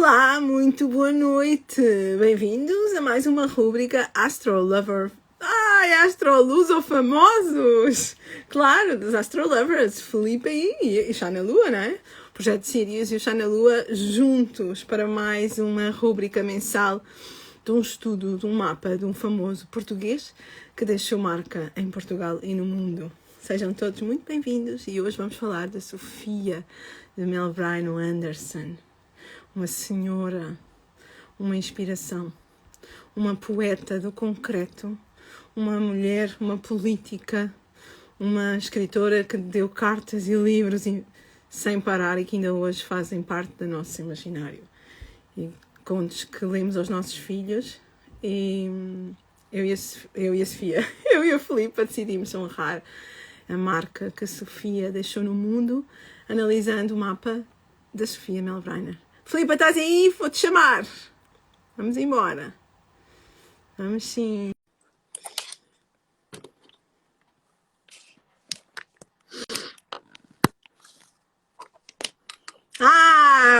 Olá, muito boa noite. Bem-vindos a mais uma rúbrica Astrolover. Ai, Astroluso-famosos! Claro, dos Astrolovers, Felipe e Chá na Lua, não é? O Projeto Sirius e o Chá na Lua juntos para mais uma rúbrica mensal de um estudo, de um mapa de um famoso português que deixou marca em Portugal e no mundo. Sejam todos muito bem-vindos e hoje vamos falar da Sofia de Melville Anderson. Uma senhora, uma inspiração, uma poeta do concreto, uma mulher, uma política, uma escritora que deu cartas e livros sem parar e que ainda hoje fazem parte do nosso imaginário. E contos que lemos aos nossos filhos e eu e a Sofia, eu e a Filipa decidimos honrar a marca que a Sofia deixou no mundo analisando o mapa da Sofia Melville. Filipa, estás aí? Vou-te chamar. Vamos embora. Vamos sim.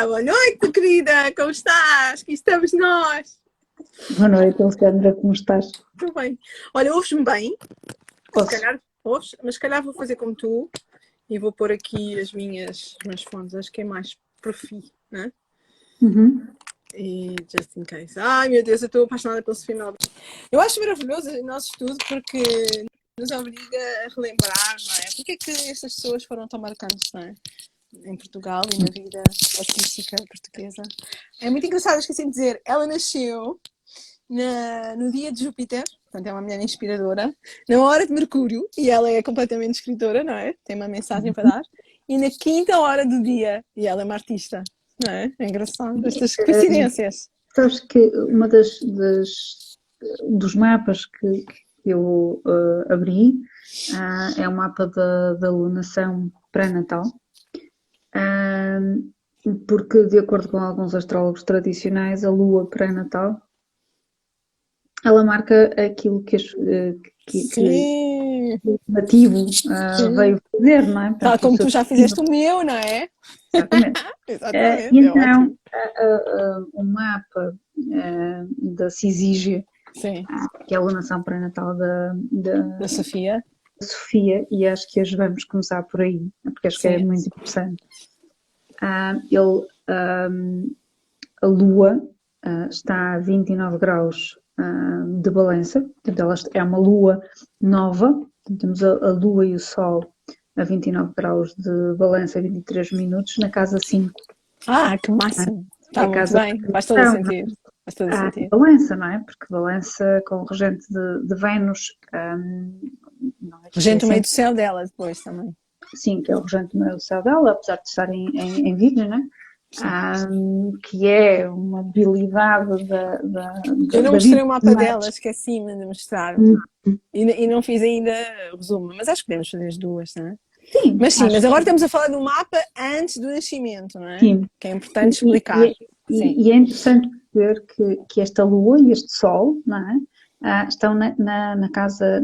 Boa noite, querida. Como estás? Aqui estamos nós. Boa noite, Alexandra. Como estás? Tudo bem. Olha, ouves-me bem? Posso? Se calhar ouves, mas se calhar vou fazer como tu e vou pôr aqui os meus fones. Acho que é mais profi, não é? Uhum. E just in case. Ai, meu Deus, eu estou apaixonada pelo Sofia Melville. Eu acho maravilhoso o nosso estudo porque nos obriga a relembrar, não é? Porque é que estas pessoas foram tão marcantes, não é? Em Portugal e na vida artística portuguesa. É muito engraçado, esqueci de dizer, ela nasceu no dia de Júpiter, portanto é uma mulher inspiradora, na hora de Mercúrio, e ela é completamente escritora, não é? Tem uma mensagem para dar, e na quinta hora do dia, e ela é uma artista, não é? É engraçado, estas coincidências. Sabes que uma dos mapas que eu abri é o mapa da lunação pré-natal, porque de acordo com alguns astrólogos tradicionais, a lua pré-natal ela marca aquilo que o nativo veio fazer, não é? Tal Portanto, como tu já fizeste o meu, não é? Exatamente. Exatamente, E é ótimo. então, o mapa da Cisígia, Sim, que é a alunação pré-natal da Sofia. Sofia, e acho que hoje vamos começar por aí, porque acho que é Sim. muito interessante. A Lua está a 29 graus de balança, portanto ela é uma Lua nova, portanto, temos a Lua e o Sol a 29 graus de balança, 23 minutos, na casa 5. Que máximo! Está É muito casa bem, faz todo o não, sentido. Faz todo o sentido. balança, não é? Porque balança com o regente de Vênus, não é? Regente o meio do céu dela depois também. Sim, que é o regente do meio do céu dela, apesar de estar em Virgem, não é? Que é uma habilidade Eu não da mostrei vida. o mapa dela, esqueci-me de mostrar. E não fiz ainda o resumo, mas acho que podemos fazer as duas, não é? Sim, Mas agora estamos a falar do mapa antes do nascimento, não é? Sim. Que é importante explicar. E é interessante perceber que esta Lua e este Sol, não é? Estão na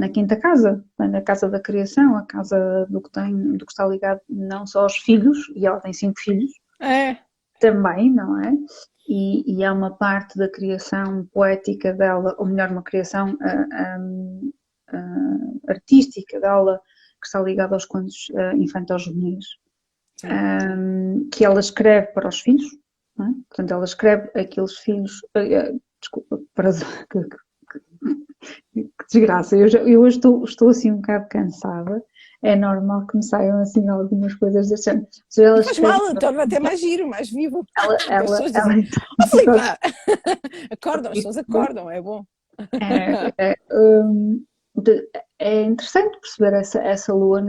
quinta casa, na casa da criação, a casa do que está ligado não só aos filhos, e ela tem 5 filhos, também, não é? E há uma parte da criação poética dela, ou melhor, uma criação artística dela, que está ligada aos contos infantos-juvenis, que ela escreve para os filhos, não é? Portanto, ela escreve aqueles filhos, desculpa, que desgraça, eu hoje estou assim um bocado cansada, é normal que me saiam assim algumas coisas desse género. Não faz mal, torna até mais giro, mais vivo. Ela Filipa! Acordam, as pessoas acordam, é bom. É interessante perceber essa lua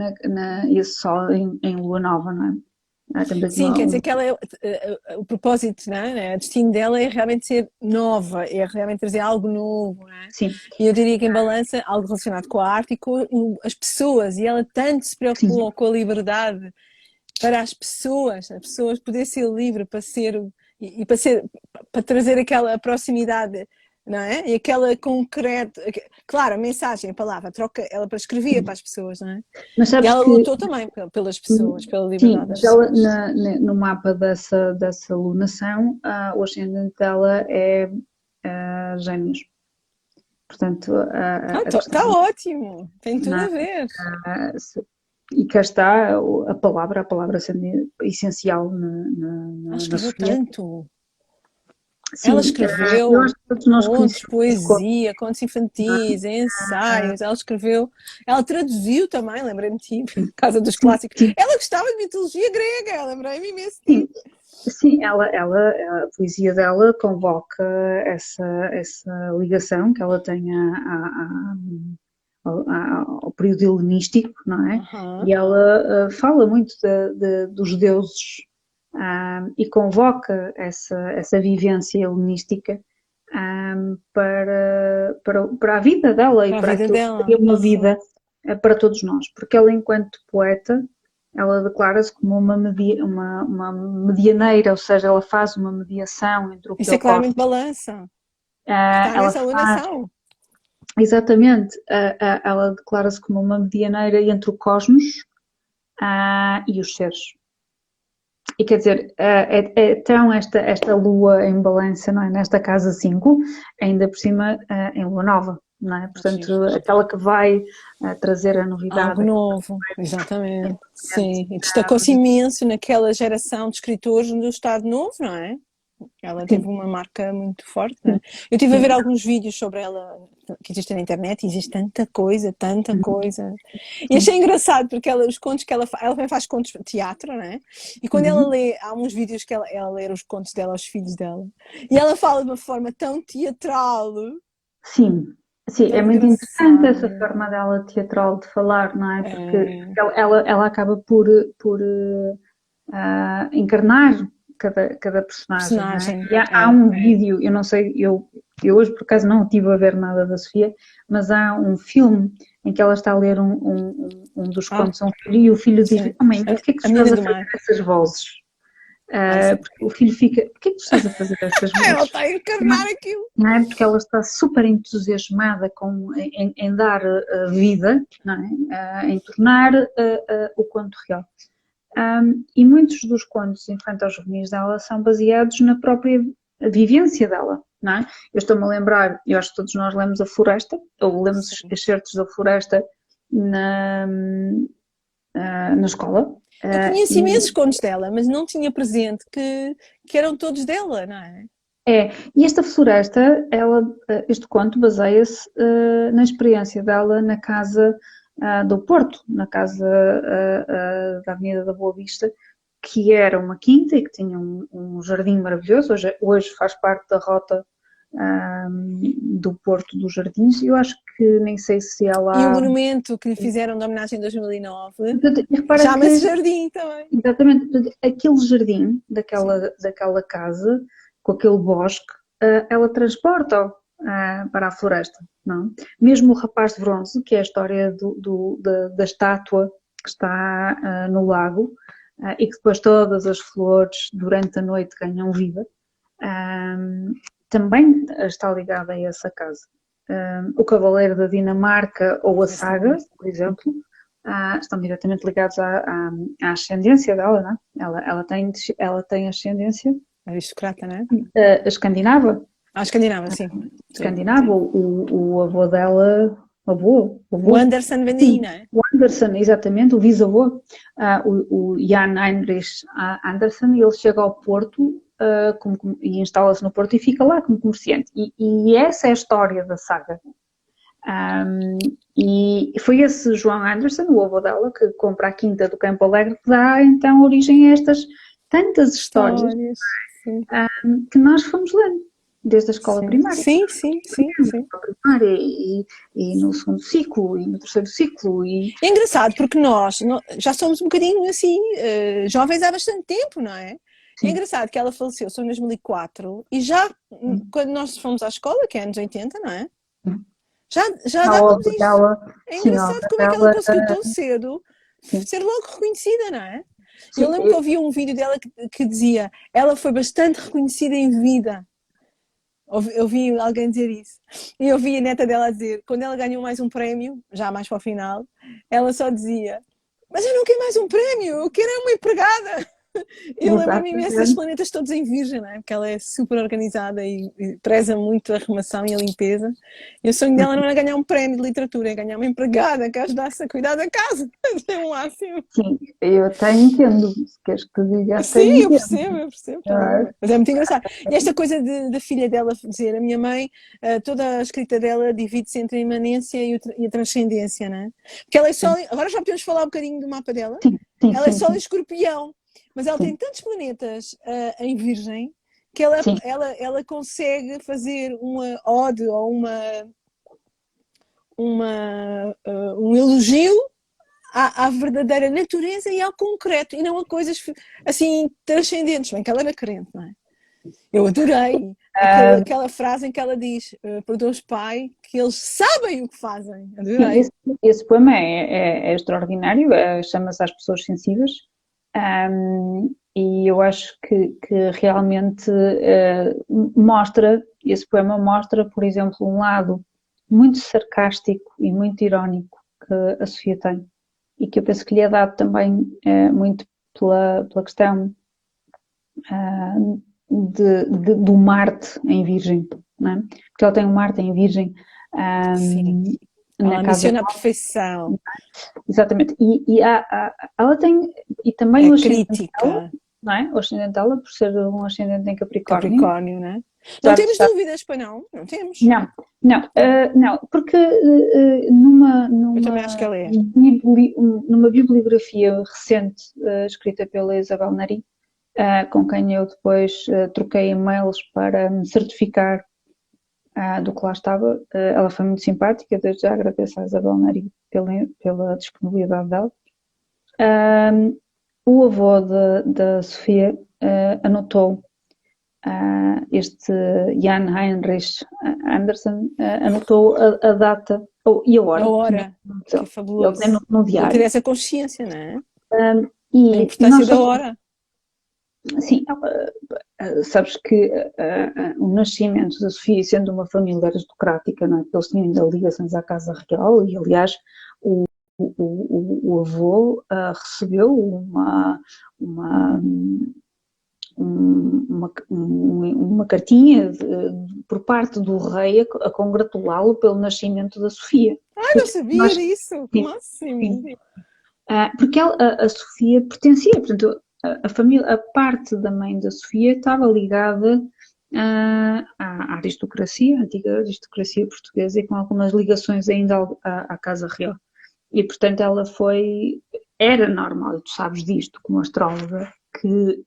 e esse sol em lua nova, não é? Sim, quer dizer que ela o propósito, não é? O destino dela é realmente ser nova, é realmente trazer algo novo, não é? Sim. E eu diria que em balança, algo relacionado com a arte e com as pessoas, e ela tanto se preocupou com a liberdade para as pessoas poder ser livre para ser, para trazer aquela proximidade não é? E aquela concreto, claro, a mensagem, a palavra, a troca, ela escrevia para as pessoas, não é? Mas E sabes ela que, lutou também pelas pessoas, pela sim, liberdade das mas ela pessoas. no mapa dessa lunação, o ascendente dela é Gêmeos. Portanto, a questão, Está ótimo, tem tudo a né, ver. e cá está a palavra sendo essencial Ela na escreveu Sofia. tanto. Ela Sim, eu escreveu acho que todos nós contos, conhecemos os contos, poesia, contos infantis, ensaios. Ela escreveu, ela traduziu também, lembrei-me de ti, Casa dos sim, Clássicos. sim, Ela gostava de mitologia grega, lembrei-me imenso de sim, ti. sim, a poesia dela convoca essa ligação que ela tem ao período helenístico, não é? Aham. E ela fala muito dos deuses, e convoca essa vivência helenística, para a vida dela e Para a para vida aquilo que dela, seria uma sim. vida para todos nós, porque ela, enquanto poeta, ela declara-se como uma medianeira, ou seja, ela faz uma mediação entre o que Isso é ocorre. claramente balança, que está Ela nessa faz, alunação. exatamente, ela declara-se como uma medianeira entre o cosmos, e os seres. E quer dizer, tão esta lua em balança, não é? Nesta casa 5, ainda por cima em lua nova, não é? Giro. Portanto, aquela que vai trazer a Algo novidade. novo, exatamente. Sim, e destacou-se imenso naquela geração de escritores do Estado Novo, não é? Ela teve Sim, uma marca muito forte, não é? sim, Eu estive a ver sim. alguns vídeos sobre ela que existem na internet e existe tanta coisa. E Sim. achei engraçado porque os contos que ela também faz contos de teatro, não é? E quando ela Uhum. lê, há uns vídeos que ela lê os contos dela aos filhos dela e ela fala de uma forma tão teatral, Sim, sim, é tão muito interessante essa engraçada. forma dela teatral de falar, não é? Porque É, ela acaba por encarnar cada personagem, não é? personagem, E há é. um vídeo, eu não sei, eu hoje por acaso não estive a ver nada da Sofia, mas há um filme em que ela está a ler um dos Ah, contos a um filho e o filho diz: sim. Oh mãe, porquê é que tu A estás menina a do fazer mar. essas vozes? Isso. Porque o filho fica: Porquê é que tu estás a fazer essas Ela vozes? está a encarnar aquilo. Não é? Porque ela está super entusiasmada em dar vida, não é? Em tornar o conto real. E muitos dos contos infanto-juvenis dela são baseados na própria vivência dela, não é? Eu estou-me a lembrar, eu acho que todos nós lemos A Floresta, ou lemos Sim. excertos da Floresta na, na escola. Eu conheço imensos E contos dela, mas não tinha presente que eram todos dela, não é? e esta floresta, este conto baseia-se na experiência dela na casa do Porto, na casa da Avenida da Boa Vista, que era uma quinta e que tinha um jardim maravilhoso. Hoje faz parte da rota do Porto dos Jardins. Eu acho que nem sei se E o ela. monumento que lhe fizeram de homenagem em 2009 E repara chama-se que, Jardim também. exatamente, aquele jardim daquela casa, com aquele bosque, ela transporta-o para a floresta, não? Mesmo o rapaz de bronze, que é a história da estátua que está no lago, e que depois todas as flores durante a noite ganham vida, também está ligada a essa casa. O Cavaleiro da Dinamarca ou a Esse também Saga, gosto. por exemplo, estão diretamente ligados à ascendência dela, não é? Ela tem ascendência Aristocrata, não é? escandinava. Ah, escandinava, sim. Sim. Escandinavo, o avô dela, O avô, Anderson vem daí, sim, não é? o Anderson, exatamente, o bisavô, o Jan Heinrich Anderson, ele chega ao Porto e instala-se no Porto e fica lá como comerciante. E essa é a história da saga. E foi esse João Anderson, o avô dela, que compra a quinta do Campo Alegre, que dá então origem a estas tantas histórias Histórias. Sim. que nós fomos lendo, desde a escola Sim, primária. sim, sim, sim, sim. Primária e no segundo ciclo e no terceiro ciclo É engraçado porque nós já somos um bocadinho assim, jovens há bastante tempo, não é? É sim, engraçado que ela faleceu só em 2004 e já sim, quando nós fomos à escola, que é anos 80, não é? sim. Já A dávamos obra isto. dela, É sim, a engraçado obra como é que ela dela, conseguiu tão cedo sim, ser logo reconhecida, não é? Eu sim, lembro que eu vi um vídeo dela que dizia ela foi bastante reconhecida em vida. ouvi alguém dizer isso. E eu ouvi a neta dela dizer, quando ela ganhou mais um prémio, já mais para o final, ela só dizia: mas eu não quero mais um prémio, eu quero uma empregada. Eu lembro-me imenso destes Exatamente. planetas todos em Virgem, não é? Porque ela é super organizada e preza muito a arrumação e a limpeza. E o sonho dela não era ganhar um prémio de literatura, é ganhar uma empregada que ajudasse a cuidar da casa. É o máximo. Sim, eu até entendo. Se queres que te diga, até Sim, entendo. eu percebo Não também. é? Mas é muito engraçado. E esta coisa da filha dela dizer, a minha mãe, toda a escrita dela divide-se entre a imanência e a transcendência, não é? Porque ela é só. Sim, Agora já podemos falar um bocadinho do mapa dela. sim, sim, Ela é sim, só em sim, escorpião, mas ela tem sim, tantos planetas em Virgem que sim, ela consegue fazer uma ode ou um elogio à verdadeira natureza e ao concreto, e não a coisas assim transcendentes. Bem que ela era crente, não é? Eu adorei aquela frase em que ela diz: por Deus Pai, que eles sabem o que fazem. sim. Adorei. Esse poema é extraordinário, chama-se Às Pessoas Sensíveis, e eu acho que realmente esse poema mostra, por exemplo, um lado muito sarcástico e muito irónico que a Sofia tem, e que eu penso que lhe é dado também muito pela questão do Marte em Virgem, não é? Porque ela tem um Marte em Virgem Sim. na Ela casa menciona a dela, perfeição, exatamente, ela tem, e também a o ascendente dela, crítica, não é? O ascendente dela, por ser um ascendente em Capricórnio, Capricórnio, não é? Não sabe, temos sabe, dúvidas, pois não? Não temos. não, não, Não. não, porque Eu também acho que ela é. numa bibliografia recente escrita pela Isabel Nari, com quem eu depois troquei e-mails para me certificar do que lá estava. Ela foi muito simpática, desde já agradeço à Isabel Nari pela disponibilidade dela. O avô da Sofia anotou, este Jan Heinrich Andersen, anotou a data e a A hora que hora, que é ele tem fabuloso. no Ele ter diário. essa consciência, não é? A E importância nós da sabemos, hora. sim, sabes que o nascimento da Sofia, sendo uma família aristocrática, não é? Eles tinham ainda ligações à Casa Real e, aliás, o avô recebeu uma, uma cartinha por parte do rei a congratulá-lo pelo nascimento da Sofia. Ai, não sabia Nós, disso. Que sim, máximo. sim. Porque a Sofia pertencia, portanto, a família, a parte da mãe da Sofia estava ligada à aristocracia, à antiga aristocracia portuguesa, e com algumas ligações ainda à Casa Real. E, portanto, era normal, e tu sabes disto como astróloga, que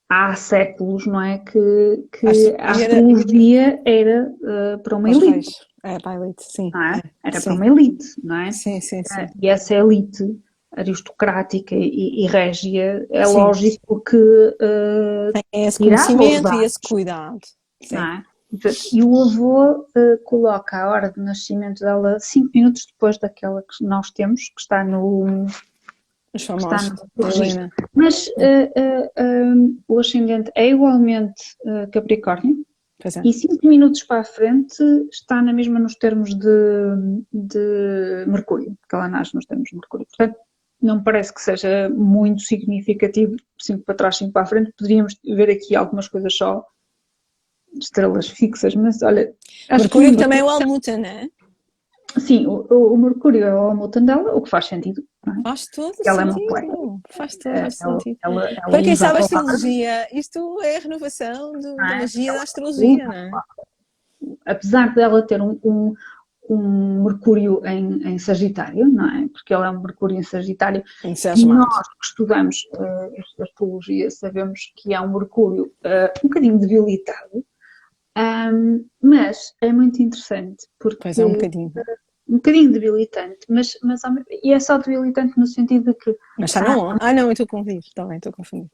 há séculos, não é, A que a Sofia era astrologia era para uma aos elite, reis. É, para a elite, sim. não é? É, Era para sim. uma elite, não é? Sim, sim, sim. E essa elite aristocrática e régia, é Sim. lógico que Tem esse tirava os conhecimento e esse dados, cuidado. não Sim. é? E o avô coloca a hora de nascimento dela 5 minutos depois daquela que nós temos, Os que está famosos no da registro. Helena. Mas o ascendente é igualmente Capricórnio, Pois é. e 5 minutos para a frente está na mesma nos termos de Mercúrio, porque ela nasce nos termos de Mercúrio. Portanto, não me parece que seja muito significativo, 5 para trás, 5 para a frente. Poderíamos ver aqui algumas coisas só, estrelas fixas, mas olha, acho que Mercúrio que também é o Almuta, não é? sim, o Mercúrio é o Almutante dela, o que faz sentido, não é? Faz todo Ela é uma poeta, sentido. Faz todo sentido. ela Para quem usa a sabe a palavra, astrologia, isto é a renovação não da é? magia da Ela astrologia, usa, não é? apesar dela ter um Mercúrio em Sagitário, não é? Porque ela é um Mercúrio em Sagitário, e nós Entusiasmado. que estudamos astrologia sabemos que é um Mercúrio um bocadinho debilitado, mas é muito interessante Pois é, um porque bocadinho. um bocadinho debilitante, e é só debilitante no sentido de que Mas está na 11. Ah, não, eu estou a confundir. Está bem, estou a confundir.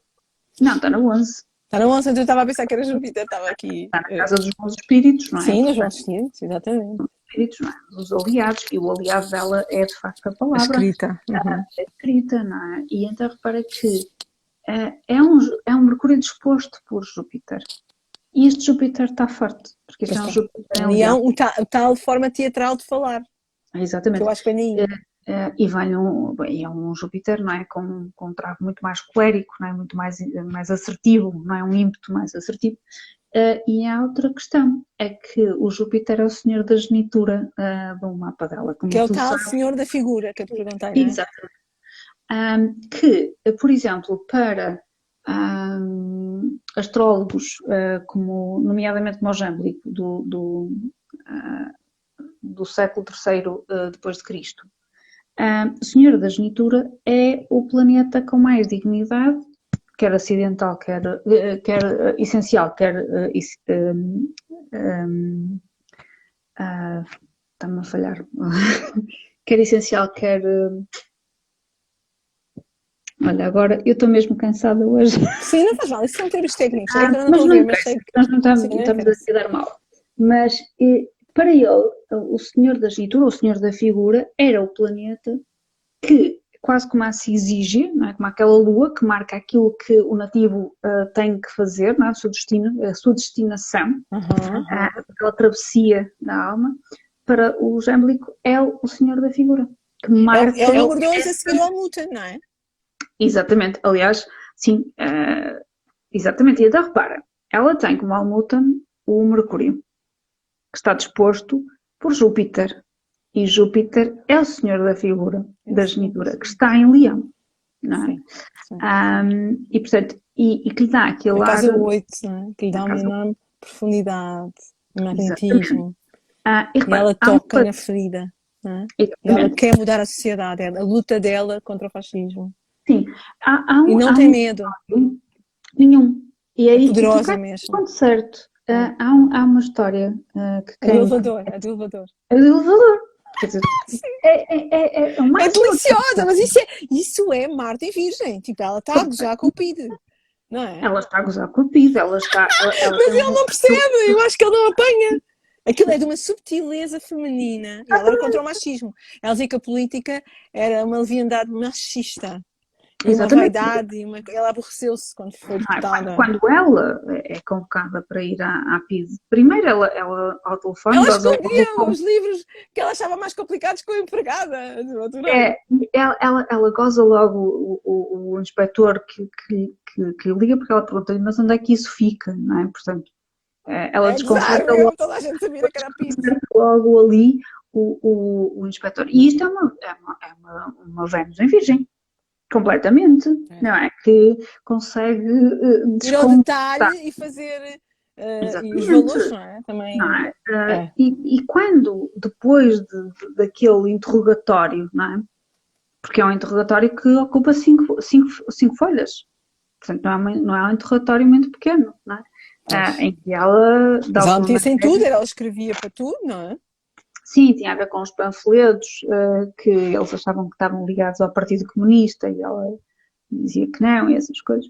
não, está no 11, Está na 11, então eu estava a pensar que era Júpiter. Estava aqui. está na casa dos bons espíritos, não é? Sim, nos Portanto, vossos seguintes, exatamente. espíritos, não é? Dos aliados, e o aliado dela é de facto a A palavra escrita. Uhum. escrita, não é? E então repara que é um Mercúrio disposto por Júpiter. E este Júpiter está forte, porque este é um Júpiter em Leão. O tal forma teatral de falar, que Exatamente. eu acho que vem aí. E é um Júpiter, não é? Com um traço muito mais colérico, não é? Muito mais assertivo, não é? Um ímpeto mais assertivo. E há outra questão, é que o Júpiter é o senhor da genitura do mapa dela. Como Que é o tu tal sabes. senhor da figura que eu te perguntei, não é? Exatamente. Que, por exemplo, para astrólogos, nomeadamente como o Jamblico, do século III depois de Cristo, o Senhor da Genitura é o planeta com mais dignidade, quer acidental, quer essencial, está-me a falhar, quer essencial, quer... Olha, agora eu estou mesmo cansada hoje. Sim, não faz mal, isso são termos técnicos. Mas não interessa, nós não estamos a dar mal. Mas para ele, o Senhor da Genitura, o Senhor da Figura, era o planeta que, quase como a se exige, não é? Como aquela lua que marca aquilo que o nativo tem que fazer, não é? A sua destinação, aquela travessia da alma, para o Jamblico é o Senhor da Figura. Que marca é o Ordoso a seguir ao Muta, não é? Exatamente, aliás, sim, exatamente. E até repara, ela tem como almúten o Mercúrio, que está disposto por Júpiter. E Júpiter é o senhor da figura, da genitura, que está em Leão, não é? Sim. E portanto, e que lhe dá aquele ar... A casa 8, não é? Que lhe dá uma enorme profundidade, magnetismo. E repara, ela toca na ferida, não é? E ela quer mudar a sociedade, a luta dela contra o fascismo. Sim. E não tem medo. Nenhum. E aí, poderosa mesmo. Muito certo. Há uma história que... A do elevador. A do elevador. Quer dizer, é deliciosa, mas isso é Marte em Virgem. Tipo, ela está a gozar com o PID. Não é? Ela está a gozar com o PID, mas ele não percebe, eu acho que ele não apanha. Aquilo é de uma subtileza feminina. E ela era contra o machismo. Ela dizia que a política era uma leviandade machista. E uma vaidade, ela aborreceu-se quando foi deputada. Quando ela é convocada para ir à PID, primeiro ela ao telefone... Ela escrevia os livros que ela achava mais complicados com a empregada. Ela goza logo o inspetor que liga, porque ela pergunta-lhe, mas onde é que isso fica, não é? Portanto, ela desconcerta logo, toda a gente sabia que era PID. Logo ali o inspetor. E isto é uma Vênus em Virgem. Completamente, não é? Que consegue ir ao detalhe e fazer e os valores, não é? Também. Não é? E quando, depois daquele interrogatório, não é? Porque é um interrogatório que ocupa cinco folhas, portanto não é um interrogatório muito pequeno, não é? Em que ela... Mas ela metia-se em tudo, ela escrevia para tudo, não é? Sim, tinha a ver com os panfletos que eles achavam que estavam ligados ao Partido Comunista e ela dizia que não e essas coisas.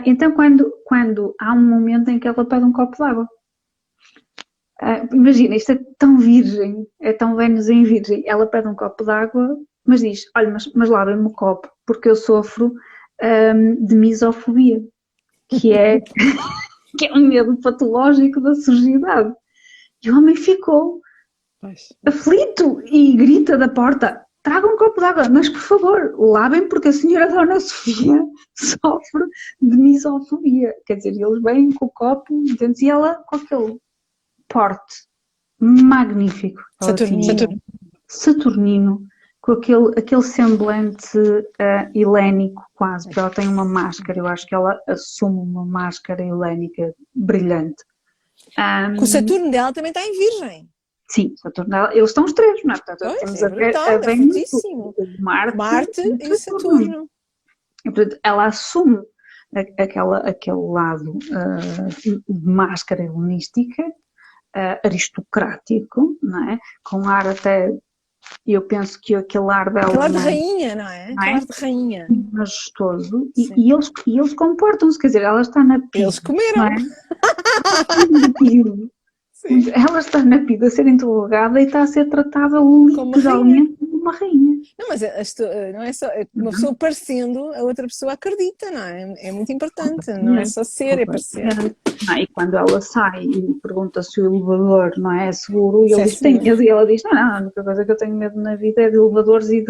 Então, quando há um momento em que ela pede um copo de água, imagina, isto é tão virgem, é tão Vênus em Virgem, ela pede um copo de água, mas diz, olha, mas lavem-me o copo, porque eu sofro de misofobia, que é um medo patológico da sujidade. E o homem ficou aflito e grita da porta, tragam um copo de água, mas por favor, lavem, porque a senhora Dona Sofia sofre de misofobia. Quer dizer, eles vêm com o copo e ela com aquele porte magnífico. Saturnino, com aquele semblante helénico quase, porque ela tem uma máscara, eu acho que ela assume uma máscara helénica brilhante. O Saturno dela também está em Virgem. Sim, Saturno, eles estão os três, não é? Portanto, temos a Vênus, Marte e Saturno. E, portanto, ela assume aquele lado de máscara helenística, aristocrático, não é? Com ar até, eu penso que aquele ar dela... Aquele ar de rainha, não é? Aquele ar de rainha. Majestoso. E eles comportam-se, quer dizer, ela está na PID. Eles comeram. Sim. Ela está na PID a ser interrogada e está a ser tratada literalmente como uma rainha. Não, mas não é só uma pessoa parecendo, a outra pessoa acredita, não é? É muito importante, não é só ser, é parecer. não é? E quando ela sai e pergunta se o elevador não é seguro, e Se ele é diz que tem seguro. medo, e ela diz, não, a única coisa que eu tenho medo na vida é de elevadores e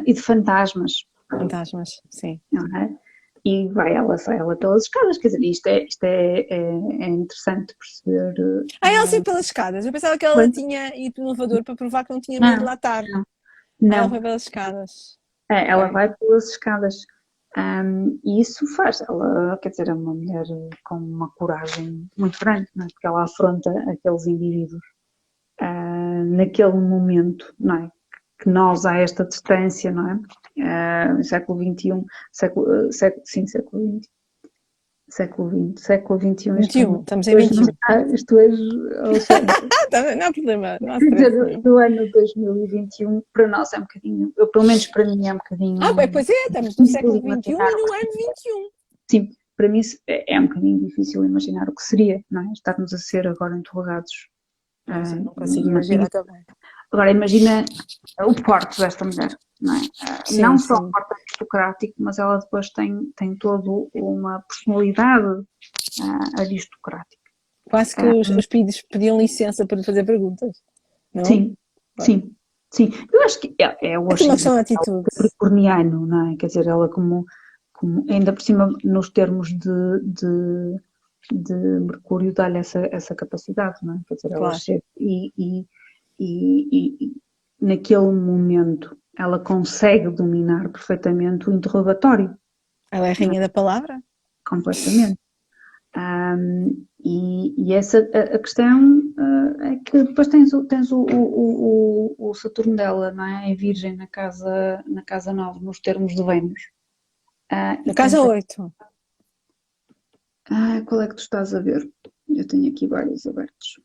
de fantasmas, Fantasmas, sim. não é? E sai ela pelas escadas, quer dizer, é interessante perceber. Ela saiu pelas escadas. Eu pensava que ela Foi? tinha ido no elevador para provar que não tinha medo de Não, lá estar. não, Ela não. foi pelas escadas. Ela Ok. vai pelas escadas. E isso faz, ela, quer dizer, é uma mulher com uma coragem muito grande, não é? Porque ela afronta aqueles indivíduos naquele momento, não é? Que nós, a esta distância, não é? Século XXI, século XX, século XXI, XXI, estamos em hoje não 21. está, isto hoje, ou seja, Não há problema, não há quer stress dizer, nenhum. do ano 2021, para nós é um bocadinho, pelo menos para mim é um bocadinho Pois é, estamos no difícil século XXI imaginar e o no que ano 21. sim, para mim é um bocadinho difícil imaginar o que seria, não é? Estarmos a ser agora interrogados Não consigo numa. imaginar também. Agora imagina o porte desta mulher, não é? Sim, Não só o sim. porte aristocrático, mas ela depois tem toda uma personalidade aristocrática. Quase que os filhos pediam licença para lhe fazer perguntas, não? Sim, sim, sim. Eu acho que é o É tudo uma ascendente questão de atitude. capricorniano, não é? Quer dizer, ela ainda por cima, nos termos de Mercúrio, dá-lhe essa capacidade, não é? Quer dizer, ela Claro. chega e naquele momento ela consegue dominar perfeitamente o interrogatório, Ela é a não é? rainha da palavra? Completamente. E essa a questão é que depois tens o Saturno dela, não é? Em Virgem na casa 9 nos termos de Vênus. Na E casa tens 8. qual é que tu estás a ver? Eu tenho aqui vários abertos.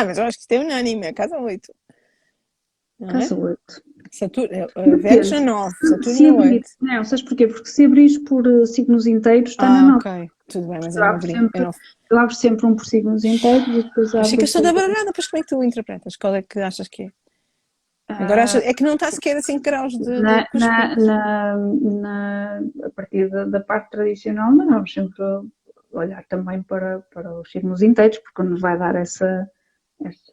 Mas eu acho que isto é unânime, é a casa 8. Não é? Casa 8. Saturno, Vênus Depende. na 9, Saturno Se na abrir, 8. não, sabes porquê? Porque se abrires por signos inteiros, está na 9. Ok. Tudo bem, mas eu Eu não abro abri. sempre, eu abro sempre um por signos inteiros e depois Achei que eu abro estou por. da baralhada, depois como é que tu interpretas? Qual é que achas que é? Agora ah, é que não está sequer a 5 graus na, de na, cuspir. a partir da parte tradicional, mas vamos sempre olhar também para os signos inteiros, porque nos vai dar essa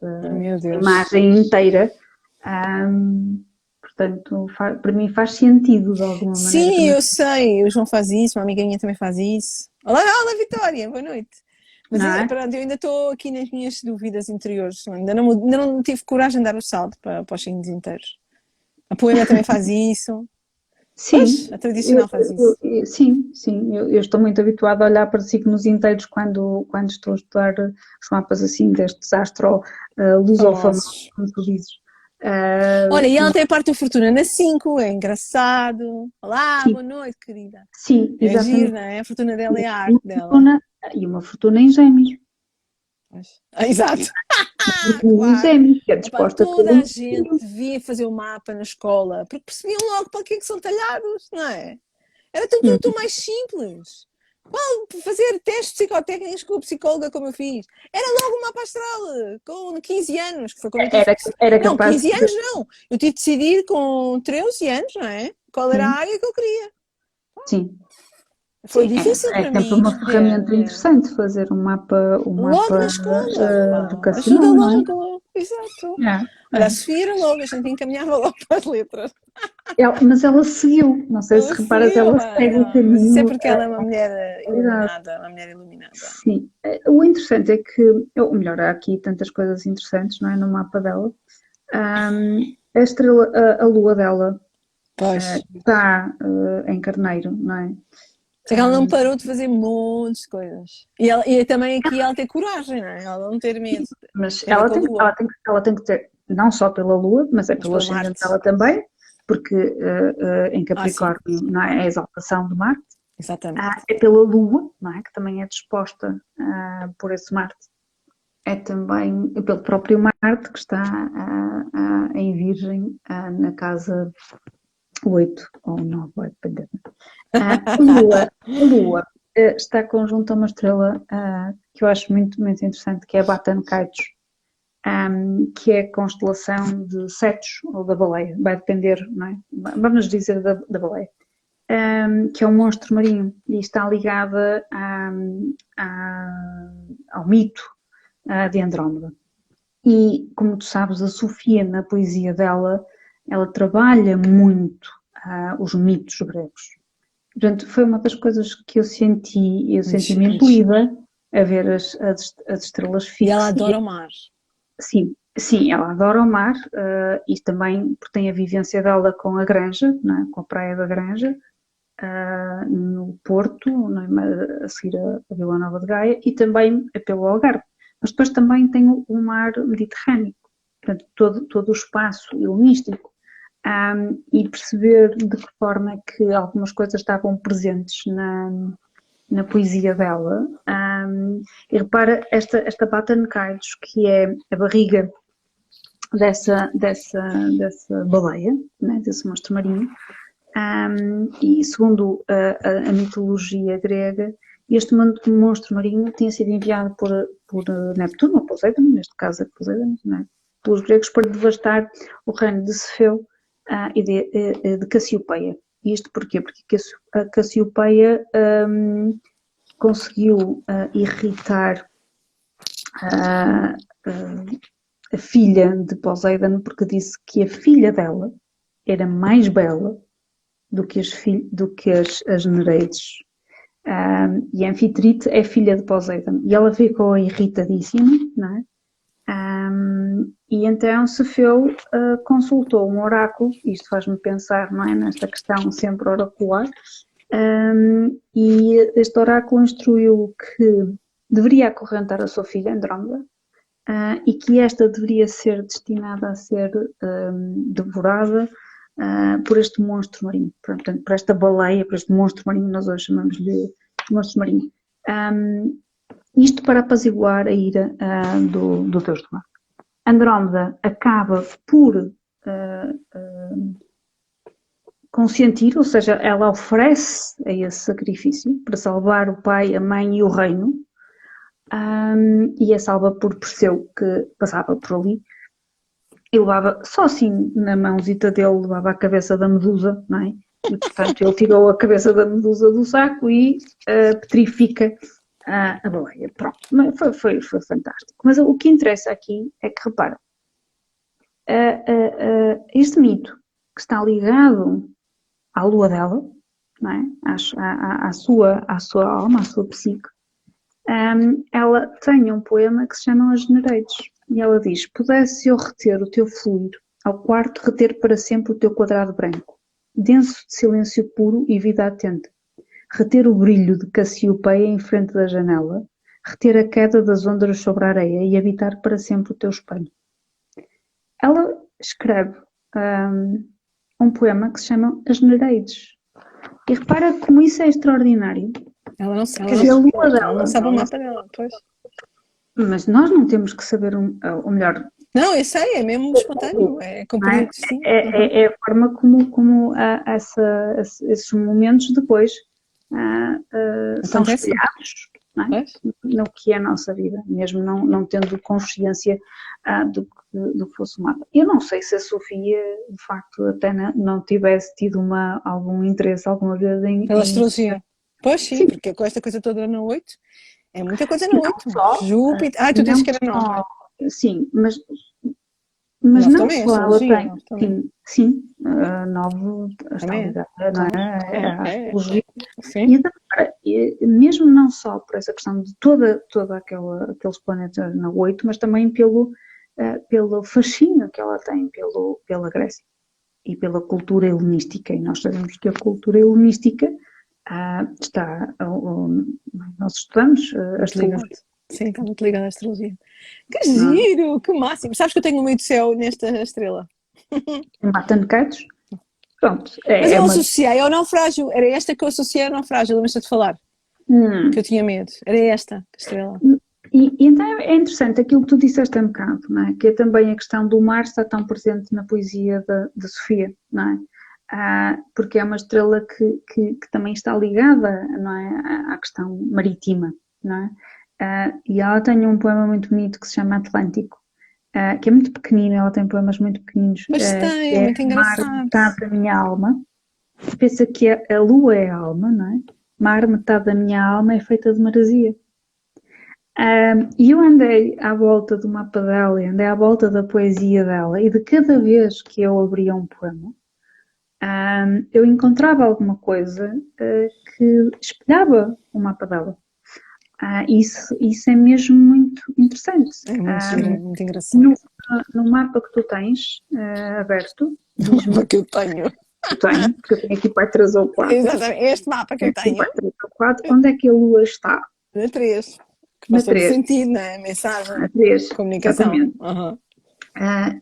Meu Deus. imagem inteira. Portanto, para mim faz sentido de alguma maneira Sim, também. eu sei. O João faz isso, uma amiga minha também faz isso. Olá, Vitória, boa noite. Mas Não é? pronto, eu ainda estou aqui nas minhas dúvidas interiores. Ainda não tive coragem de dar o salto para os signos inteiros. A poema também faz isso. Sim, Pois, a tradicional faz isso. sim. Eu estou muito habituada a olhar para signos inteiros quando estou a estudar os mapas assim destes lusófanos, Famosos. como tu dizes. Olha, e ela tem a parte do Fortuna na 5, é engraçado. Olá, Sim, boa noite, querida. sim, É giro, exatamente. não é? A Fortuna dela é a arte Uma dela. fortuna, e uma fortuna em gêmeos. Exato. Fortuna em Claro. gêmeos, que é Opa, disposta toda pelo a gente devia fazer o mapa na escola, porque percebiam logo para que é que são talhados, não é? Era tudo mais simples. Qual fazer testes psicotécnicos com a psicóloga como eu fiz? Era logo um mapa astral, com 15 anos, que foi como eu tive. era Não, capaz 15 de. anos não. Eu tive de decidir com 13 anos, não é? Qual era a Sim, área que eu queria. sim. Foi Sim, difícil é para sempre mim uma escolher. ferramenta interessante fazer um Logo mapa na escola, pá. Ajuda educacional, não logo. Exato. é? Olha, a Sofia era logo, a gente encaminhava logo para as letras. Mas ela seguiu, não sei se Ela reparas, seguiu, ela pá. segue o Não, mas isso é caminho porque ela é uma mulher realidade. iluminada, uma mulher iluminada. Sim, o interessante é que, ou melhor, há aqui tantas coisas interessantes, não é, no mapa dela. A estrela, a lua dela Pois. está em Carneiro, não é? Só que ela não parou de fazer montes de coisas. E também aqui ela ter coragem, não é? Ela não ter medo. Mas Tem a ver com a lua, ela tem que ter, não só pela lua, mas é mas pelo pelo ascendente Marte. dela também, porque em Sim, Capricórnio não é, é a exaltação de Marte. exatamente. É pela Lua, não é? Que também é disposta por esse Marte. É também pelo próprio Marte, que está em Virgem, na casa 8 ou 9, vai depender. A Lua está conjunta a uma estrela que eu acho muito interessante, que é a Batan Kaitos, que é a constelação de Cetus ou da baleia. Vai depender, não é? Vamos dizer da baleia. que é um monstro marinho e está ligada ao mito de Andrómeda. E, como tu sabes, a Sofia, na poesia dela, ela trabalha muito os mitos gregos. Portanto, foi uma das coisas que eu senti-me impelida a ver as estrelas fixas. E ela adora o mar. Sim, sim, ela adora o mar e também porque tem a vivência dela com a Granja, não é? Com a Praia da Granja, no Porto, a seguir a Vila Nova de Gaia, e também pelo Algarve. Mas depois também tem o mar Mediterrâneo, portanto, todo o espaço helenístico. E perceber de que forma é que algumas coisas estavam presentes na poesia dela. E repara esta Batancaidos, que é a barriga dessa baleia, né, desse monstro marinho. E segundo a mitologia grega, este monstro marinho tinha sido enviado por Neptuno, ou Poseidon, neste caso é Poseidon, né, pelos gregos, para devastar o reino de Cefeu e de Cassiopeia. Isto porquê? Porque a Cassiopeia conseguiu irritar a filha de Poseidon, porque disse que a filha dela era mais bela do que as Nereides. E a Anfitrite é filha de Poseidon. E ela ficou irritadíssima, não é? E então Cefeu consultou um oráculo, isto faz-me pensar, não é, nesta questão sempre oracular, e este oráculo instruiu que deveria acorrentar a sua filha Andrómeda e que esta deveria ser destinada a ser devorada por este monstro marinho, portanto, por esta baleia, por este monstro marinho, nós hoje chamamos-lhe monstro marinho. Isto para apaziguar a ira do deus do mar. Andrómeda acaba por consentir, ou seja, ela oferece a esse sacrifício para salvar o pai, a mãe e o reino, e é salva por Perseu, que passava por ali e levava, só assim na mãozita dele, levava a cabeça da medusa, não é? E portanto ele tirou a cabeça da medusa do saco e petrifica a baleia. Pronto, foi fantástico. Mas o que interessa aqui é que, repara, este mito que está ligado à lua dela, não é? à sua alma, à sua psique, ela tem um poema que se chama As Nereides. E ela diz: pudesse eu reter o teu fluido, ao quarto reter para sempre o teu quadrado branco, denso de silêncio puro e vida atenta. Reter o brilho de Cassiopeia em frente da janela, reter a queda das ondas sobre a areia e habitar para sempre o teu espelho. Ela escreve um poema que se chama As Nereides. E repara como isso é extraordinário. Ela não sabe o mapa dela, pois. Mas nós não temos que saber, ou melhor... Não, eu sei, é mesmo espontâneo, é compreendo, sim. É a forma como esses momentos depois são espelhados, não é? No que é a nossa vida, mesmo não tendo consciência do que fosse o mapa. Eu não sei se a Sofia, de facto, até não tivesse tido algum interesse alguma vez pela astrologia. Pois sim, porque com esta coisa toda na 8, é muita coisa na 8. Júpiter. Tu dizes que era 9. Sim, mas não só ela tem. Sim, 9 está ligada, não é? A astrologia. E mesmo não só por essa questão de toda aqueles planetas na 8, mas também pelo fascínio que ela tem pela Grécia e pela cultura helenística. E nós sabemos que a cultura helenística nós estudamos a astrologia. Sim, está muito ligada à astrologia. Que giro, que máximo. Sabes que eu tenho no meio do céu nesta estrela? Batancaidos? Pronto. Mas eu associei ao naufrágio. Era esta que eu associei ao naufrágio, lembras-te de falar? Que eu tinha medo. Era esta estrela. E então é interessante aquilo que tu disseste há um bocado, não é? Que é também a questão do mar está tão presente na poesia da Sofia, não é? Porque é uma estrela que também está ligada, não é, à questão marítima, não é? E ela tem um poema muito bonito que se chama Atlântico, que é muito pequenino, ela tem poemas muito pequeninos. Pois tem, é muito engraçado. Mar, metade da minha alma. pensa que a lua é a alma, não é? Mar, metade da minha alma é feita de maresia. E eu andei à volta do mapa dela, andei à volta da poesia dela, e de cada vez que eu abria um poema, eu encontrava alguma coisa que espelhava o mapa dela. Isso é mesmo muito interessante. É muito engraçado. No mapa que tu tens aberto, No mapa que eu tenho. Porque eu tenho aqui para 3 ou 4. Exatamente, este mapa que eu tenho. Para 3 ou 4, onde é que a lua está? Na 3. Que Na faz todo 3. sentido, não é? Mensagem, Na 3, comunicação. exatamente. A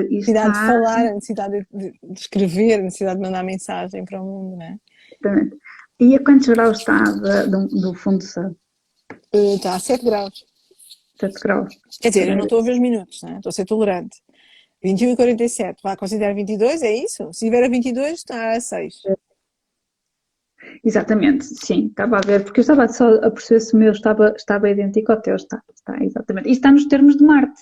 necessidade de falar, a necessidade de escrever, a necessidade de mandar mensagem para o mundo, não é? Exatamente. E a quantos graus está do fundo do céu? Está a 7 graus. 7 graus. Quer dizer, eu não estou a ver os minutos, não é? Estou a ser tolerante. 21 e 47, vai considerar 22, é isso? Se tiver a 22, está a 6. Exatamente, sim, estava a ver, porque eu estava só a perceber se o meu estava idêntico ao teu, está, exatamente. E está nos termos de Marte.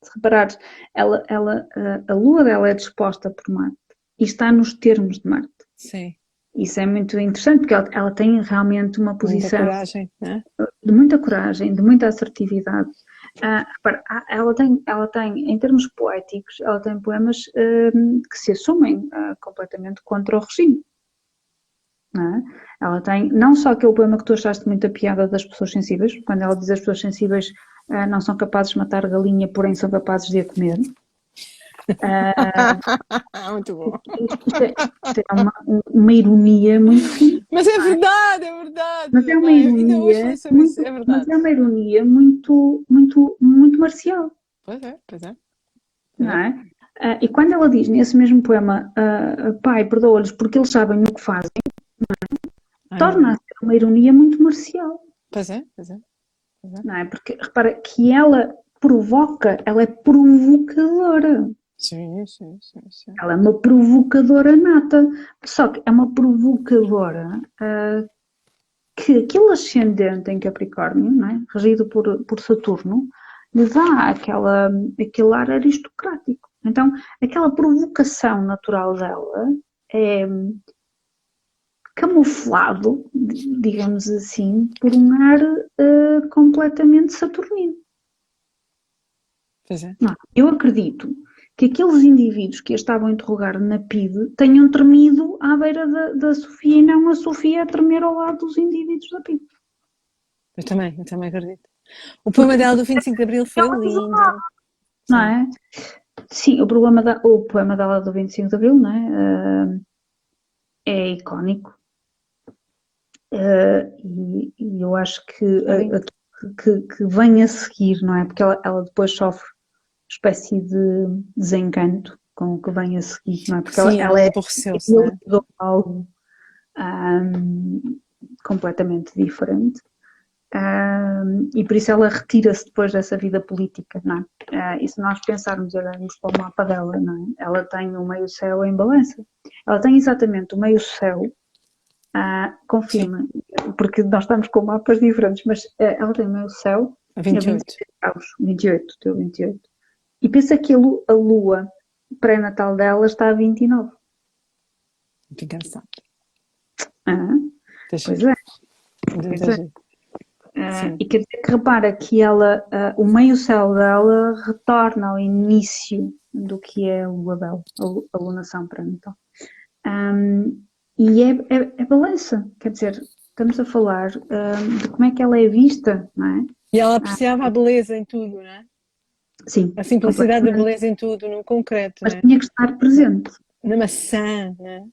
Se reparares, a lua dela é disposta por Marte e está nos termos de Marte. Sim. Isso é muito interessante, porque ela tem realmente uma posição muita coragem, né? De muita coragem, de muita assertividade. Repara, ela tem, em termos poéticos, ela tem poemas que se assumem completamente contra o regime. Não é? Ela tem, não só aquele poema que tu achaste muita piada das pessoas sensíveis, quando ela diz as pessoas sensíveis não são capazes de matar galinha, porém são capazes de a comer. Muito bom. Isto é uma ironia muito fina. Mas é verdade, é verdade. Mas é uma ironia, é verdade. Mas é uma ironia muito, muito, muito marcial. Pois é. Não é? E quando ela diz nesse mesmo poema, pai, perdoa-lhes porque eles sabem o que fazem, torna-se uma ironia muito marcial. Pois é. Não é? Porque, repara, que ela é provocadora. Sim. Ela é uma provocadora nata. Só que é uma provocadora que aquele ascendente em Capricórnio, não é? Regido por Saturno, lhe dá aquele ar aristocrático. Então, aquela provocação natural dela é camuflado, digamos assim, por um ar completamente saturnino. Pois é. Eu acredito que aqueles indivíduos que a estavam a interrogar na PIDE tenham tremido à beira da Sofia e não a Sofia a tremer ao lado dos indivíduos da PIDE. Eu também acredito. O poema dela do 25 de Abril foi lindo. Não é? Sim, o poema dela do 25 de Abril, não é? É icónico. E eu acho que vem a seguir, não é? Porque ela depois sofre uma espécie de desencanto com o que vem a seguir, não é? Porque sim, ela aborreceu-se, não é? Algo completamente diferente. E por isso ela retira-se depois dessa vida política, não é? E se nós pensarmos, olharmos para o mapa dela, não é? Ela tem o meio céu em balança. Ela tem exatamente o meio céu, confirma, porque nós estamos com mapas diferentes, mas ela tem o meio céu a 28. 28. E pensa que a lua pré-natal dela está a 29. Muito engraçado. Pois é. E quer dizer que repara que o meio céu dela retorna ao início do que é a lua dela, a lunação pré-natal. E é balança, quer dizer, estamos a falar de como é que ela é vista, não é? E ela apreciava a beleza em tudo, não é? Sim. A simplicidade da beleza em tudo, no concreto, mas não é? Tinha que estar presente. Na maçã, não é?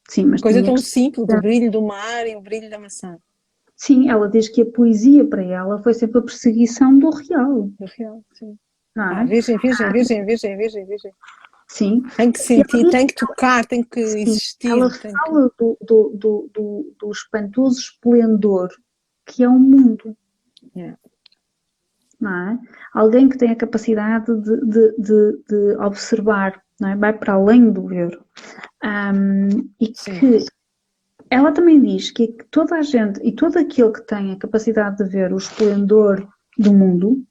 Sim, mas coisa tão simples, o brilho do mar e o brilho da maçã. Sim, ela diz que a poesia para ela foi sempre a perseguição do real. Do real, sim. Não é? Virgem. Sim. Tem que sentir, tem que tocar, tem que existir. Ela fala do espantoso esplendor que é o mundo. Yeah. Não é? Alguém que tem a capacidade de observar, não é? Vai para além do ver. E Sim. que ela também diz que toda a gente e todo aquele que tem a capacidade de ver o esplendor do mundo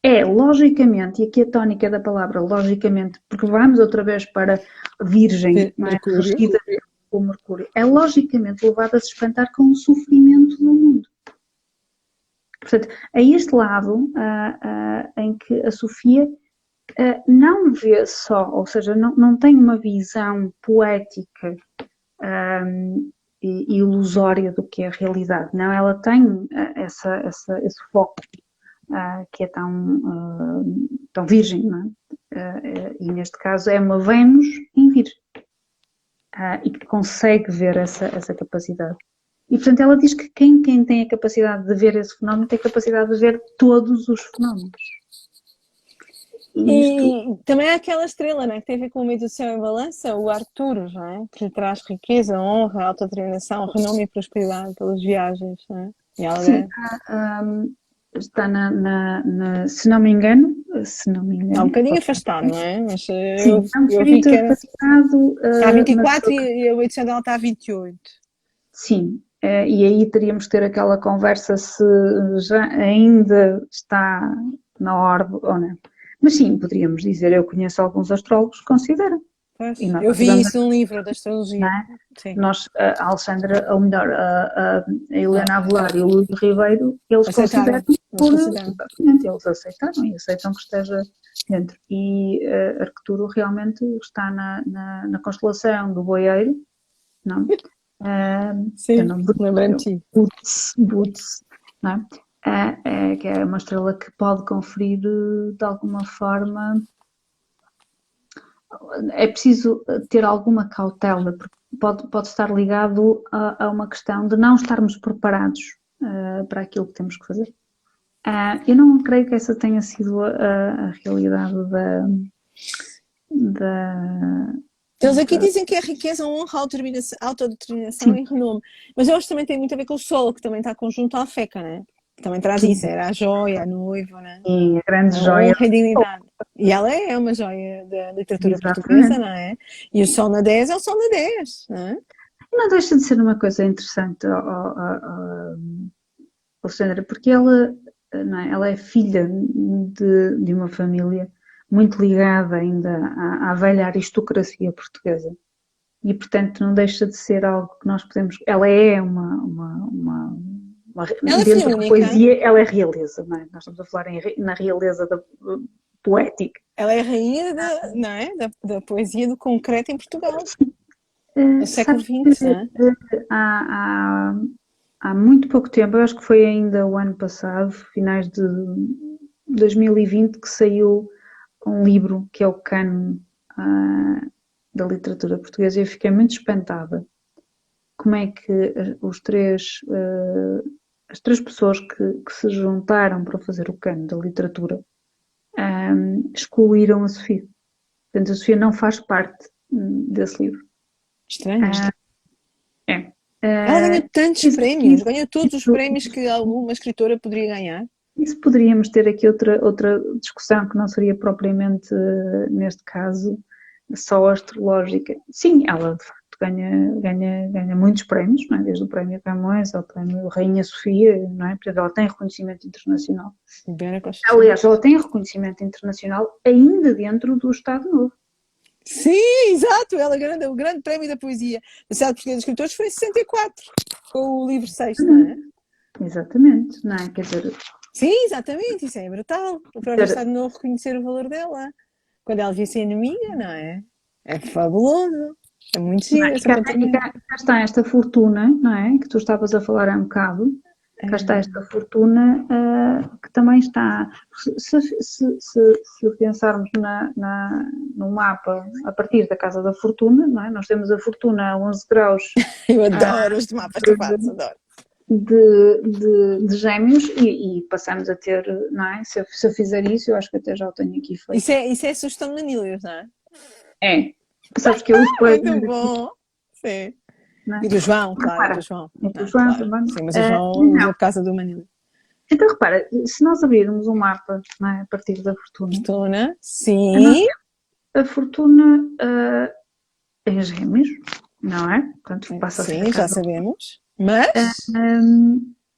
é, logicamente, e aqui a tónica da palavra logicamente, porque vamos outra vez para Virgem, não é? com o Mercúrio, é logicamente levada a se espantar com o sofrimento do mundo. Portanto, a este lado em que a Sofia não vê só, ou seja, não tem uma visão poética e ilusória do que é a realidade, não, ela tem esse foco que é tão virgem, não é? E neste caso é uma Vênus em Virgem, e que consegue ver essa capacidade. E portanto ela diz que quem tem a capacidade de ver esse fenómeno tem a capacidade de ver todos os fenómenos. E também há aquela estrela, né, que tem a ver com o meio do céu em balança, o Arcturus, não é? Que lhe traz riqueza, honra, autodeterminação, renome e prosperidade pelas viagens, não é? E ela Sim, está se não me engano, há um bocadinho afastado, não é? Mas sim, eu vi que era... afastado, Está a 24 e a edição dela está a 28. Sim, e aí teríamos que ter aquela conversa se já ainda está na órbita ou não. Mas sim, poderíamos dizer, eu conheço alguns astrólogos que consideram. Pois, E nós eu vi isso num livro da astrologia. Sim. Nós, a Alexandra, ou melhor, a Helena Avelar e o Luís Ribeiro, eles Aceitaram, consideram, exatamente, eles aceitaram e aceitam que esteja dentro. E Arcturo realmente está na constelação do Boieiro, não? Sim, lembrei-me. Boots, não é? Que é uma estrela que pode conferir de alguma forma. É preciso ter alguma cautela, porque pode estar ligado a uma questão de não estarmos preparados para aquilo que temos que fazer. Eu não creio que essa tenha sido a realidade da. Eles aqui dizem que é riqueza, honra, autodeterminação e renome. Mas eu acho que também tem muito a ver com o Sol, que também está conjunto à Feca, né? Que também traz isso, era a joia, a noiva, né? E a grande joia. Honra e dignidade. E ela é uma joia da literatura portuguesa, não é? E o Sol na 10 é o Sol na 10, não é? Não deixa de ser uma coisa interessante, Alexandra, porque ela, não é, ela é filha de uma família muito ligada ainda à velha aristocracia portuguesa. E, portanto, não deixa de ser algo que nós podemos... Ela é uma ela é dentro única. da poesia, ela é realeza, não é? Nós estamos a falar na realeza poética. Ela é a rainha não é? da poesia do concreto em Portugal. No século XX, não é? Há muito pouco tempo, eu acho que foi ainda o ano passado, finais de 2020, que saiu um livro que é o Cânone da literatura portuguesa, e eu fiquei muito espantada como é que as três pessoas que se juntaram para fazer o Cânone da literatura excluíram a Sofia. Portanto, a Sofia não faz parte desse livro. Estranho. Ela ganhou tantos prémios, ganhou todos os prémios que alguma escritora poderia ganhar. Isso poderíamos ter aqui outra discussão que não seria propriamente, neste caso, só astrológica. Sim, ela de facto ganha muitos prémios, não é? Desde o prémio Camões ao prémio Rainha Sofia, não é? Portanto, ela tem reconhecimento internacional. Aliás, ela tem reconhecimento internacional ainda dentro do Estado Novo. Sim, exato, ela ganhou o grande prémio da poesia da Sociedade Portuguesa de Escritores foi em 64, com o livro 6, não é? Exatamente, não é? Quer dizer... Sim, exatamente, isso é brutal. O próprio Estado Novo reconhecer o valor dela. Quando ela devia ser inimiga, não é? É fabuloso. É muito giro. Cá está esta fortuna, não é? Que tu estavas a falar há um bocado. Cá está esta fortuna que também está. Se pensarmos no mapa a partir da Casa da Fortuna, não é? Nós temos a fortuna a 11 graus. Eu adoro os mapas que fazes, adoro. De Gêmeos e passamos a ter, não é? Se eu fizer isso, eu acho que até já o tenho aqui feito. Isso é sugestão de Manilhas, não é? É. Sabes que eu depois. Muito bom. Sim. É? E do João, claro. Do João. Também. Sim, mas o João usa por causa do Manilha. Então repara, se nós abrirmos um mapa, não é? A partir da fortuna. Fortuna, sim. A fortuna em Gêmeos, não é? Portanto, passa sim, a ser já sabemos. Mas.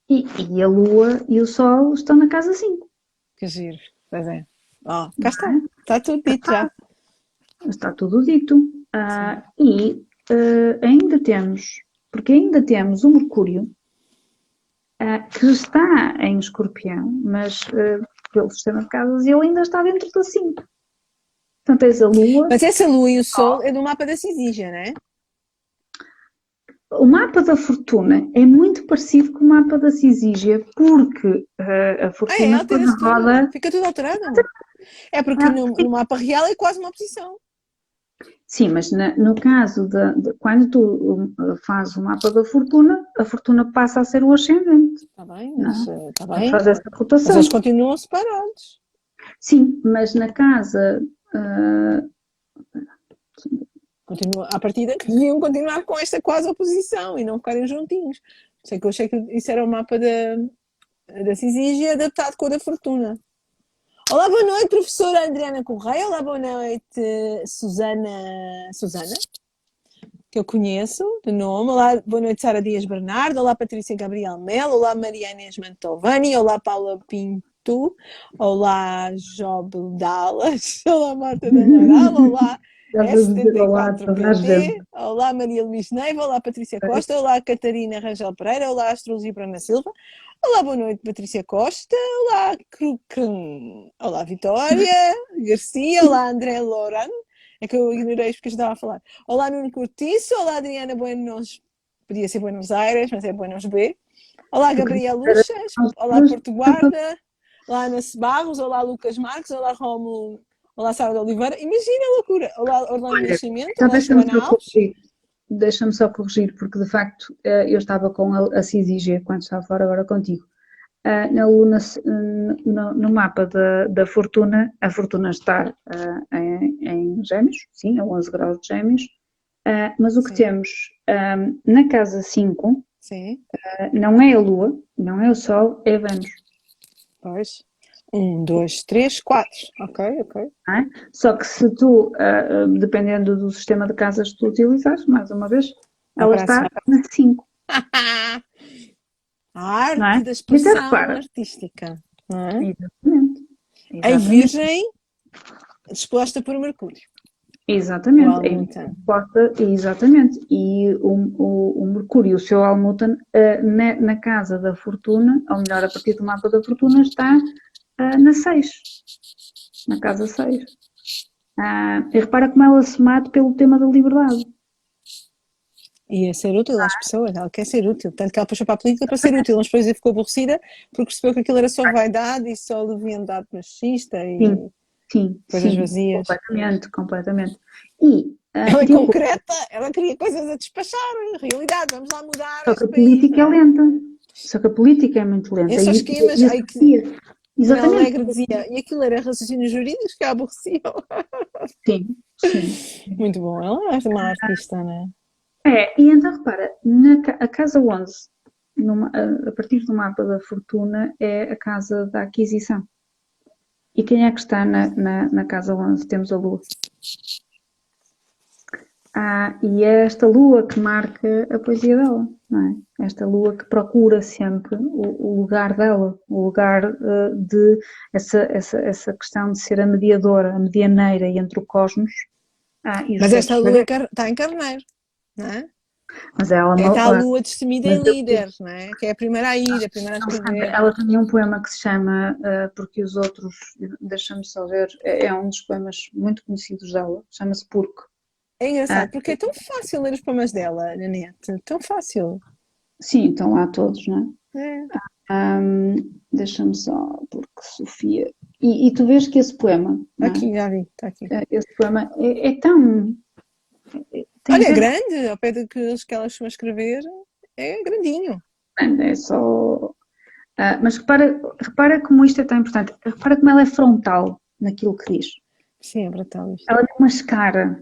E a Lua e o Sol estão na casa 5. Que giro. Pois é. Cá está. Está tudo dito já. Está tudo dito. E porque ainda temos o Mercúrio, que está em Escorpião, mas pelo sistema de casas ele ainda está dentro da 5. Portanto, tens a Lua. Mas essa Lua e o Sol é do mapa da Cisígia, não é? O mapa da Fortuna é muito parecido com o mapa da Cisígia, porque a Fortuna altera-se toda roda. tudo. Fica tudo alterado. É porque no mapa real é quase uma oposição. Sim, mas no caso quando tu fazes o mapa da Fortuna, a Fortuna passa a ser o ascendente. Está bem, Não mas é? está bem. Faz essa Mas rotação. eles continuam separados. Sim, mas na casa. Continua, à partida, deviam continuar com esta quase oposição e não ficarem juntinhos. Sei que eu achei que isso era o mapa da Cisígia adaptado com o da Fortuna. Olá, boa noite, professora Adriana Correia. Olá, boa noite, Susana, que eu conheço de nome. Olá, boa noite, Sara Dias Bernardo. Olá, Patrícia Gabriel Melo. Olá, Maria Inês Mantovani. Olá, Paula Pinto. Olá, Job Dallas. Olá, Marta da Amaral. Olá, S74PP. Olá, Maria Luís Neiva. Olá, Patrícia Costa. Olá, Catarina Rangel Pereira. Olá, Astrologia Bruna Silva. Olá, boa noite, Patrícia Costa. Olá, Olá, Vitória Garcia. Olá, André Loran. É que eu ignorei porque eu estava a falar. Olá, Nuno Cortiço. Olá, Adriana Buenos. Podia ser Buenos Aires, mas é Buenos B. Olá, Gabriel Luxas. Olá, Porto Guarda. Olá, Ana Barros. Olá, Lucas Marques. Olá, Romulo. Olá, Sara de Oliveira. Imagina a loucura. Olá, Orlando Nascimento. Olá, Joana Alves. Deixa-me só corrigir, porque de facto eu estava com a Cisígia quando estava fora, agora contigo. No mapa da Fortuna, a Fortuna está em Gêmeos, sim, a 11 graus de Gêmeos, mas o que temos na casa 5 não é a Lua, não é o Sol, é Vênus. Pois. 1, 2, 3, 4. Ok. Só que se tu, dependendo do sistema de casas que tu utilizares, mais uma vez, ela está na 5. A arte da expressão artística. Não é? Exatamente. Em Virgem, exposta por Mercúrio. Exatamente. Exatamente. E o Mercúrio, o seu Almúten, na casa da Fortuna, ou melhor, a partir do mapa da Fortuna, está na 6. Na casa 6. E repara como ela se mata pelo tema da liberdade. E a ser útil às pessoas, ela quer ser útil. Tanto que ela puxou para a política para ser útil, mas depois ficou aborrecida porque percebeu que aquilo era só vaidade e só leviandade machista e coisas vazias. Completamente. E ela é concreta, ela queria coisas a despachar, em realidade, vamos lá mudar. Só que a política é lenta. Só que a política é muito lenta. Esses esquemas, exatamente. O Alegre dizia, e aquilo era raciocínios jurídicos que a aborreciam. Sim. Muito bom, ela é uma artista, não é? E então repara, a casa 11, a partir do mapa da Fortuna, é a casa da aquisição. E quem é que está na casa 11? Temos a Lua. E é esta Lua que marca a poesia dela, não é? Esta Lua que procura sempre o lugar dela, o lugar de essa questão de ser a mediadora, a medianeira entre o cosmos e os Mas esta Lua está em Carneiro, não é? Mas ela é tal Lua destemida em líder, não é? Que é a primeira a ir, a primeira a escrever. Ela tem um poema que se chama Porque os Outros, deixa-me só ver, é um dos poemas muito conhecidos dela, chama-se Porque. É engraçado, porque é tão fácil ler os poemas dela na net, tão fácil. Sim, estão lá todos, não é? Deixa-me só, porque Sofia... E tu vês que esse poema... Aqui, já vi, está aqui. Esse poema é tão... Olha, é grande, ao pé do que ela costuma escrever, é grandinho. É só... mas repara como isto é tão importante. Repara como ela é frontal naquilo que diz. Sim, é brutal isto. Ela não mascara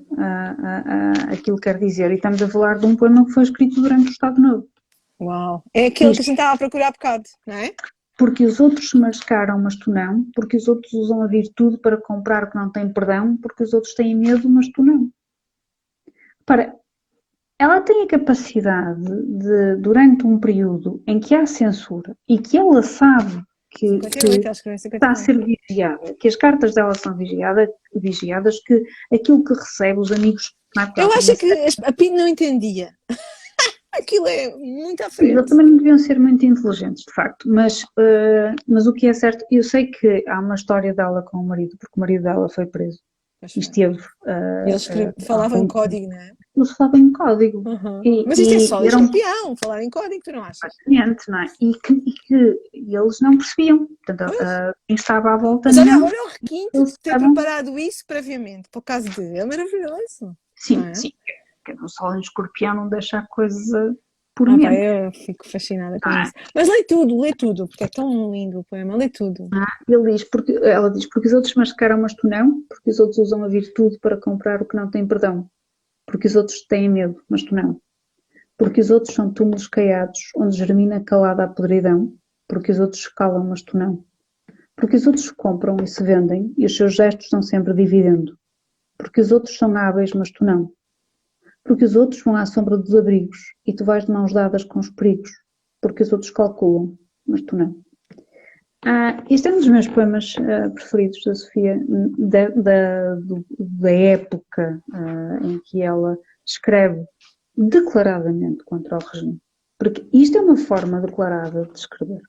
aquilo que quer dizer. E estamos a falar de um poema que foi escrito durante o Estado Novo. Uau! É aquele que a gente estava a procurar há bocado, não é? Porque os outros se mascaram, mas tu não. Porque os outros usam a virtude para comprar o que não tem perdão. Porque os outros têm medo, mas tu não. Repara, ela tem a capacidade de, durante um período em que há censura e que ela sabe que está a ser vigiada, que as cartas dela são vigiadas, que aquilo que recebe, os amigos não é? Eu Pronto, acho que a Pina não entendia. Aquilo é muito à frente. eles também não deviam ser muito inteligentes, de facto, mas o que é certo, eu sei que há uma história dela com o marido, porque o marido dela foi preso e esteve Eles falavam em código, não é? eles falavam em código Mas isto é só e eram escorpião, falar em código, tu não achas? completamente, não é? E que eles não percebiam, portanto, quem estava à volta Mas olha, não, olha o requinte eles de ter estavam, preparado isso previamente, para o caso dele. É maravilhoso. Não sim, é? sim, que o sol em escorpião não deixa a coisa por Pá, menos. eu fico fascinada com isso. Mas lê tudo, porque é tão lindo o poema, lê tudo. Ele diz, ela diz, porque os outros mascaram, mas tu não, porque os outros usam a virtude para comprar o que não tem perdão, porque os outros têm medo, mas tu não, porque os outros são túmulos caiados, onde germina calada a podridão, porque os outros calam, mas tu não, porque os outros compram e se vendem, e os seus gestos são sempre dividendo, porque os outros são hábeis, mas tu não, porque os outros vão à sombra dos abrigos, e tu vais de mãos dadas com os perigos, porque os outros calculam, mas tu não. Este é um dos meus poemas preferidos da Sofia, da época em que ela escreve declaradamente contra o regime. Porque isto é uma forma declarada de escrever.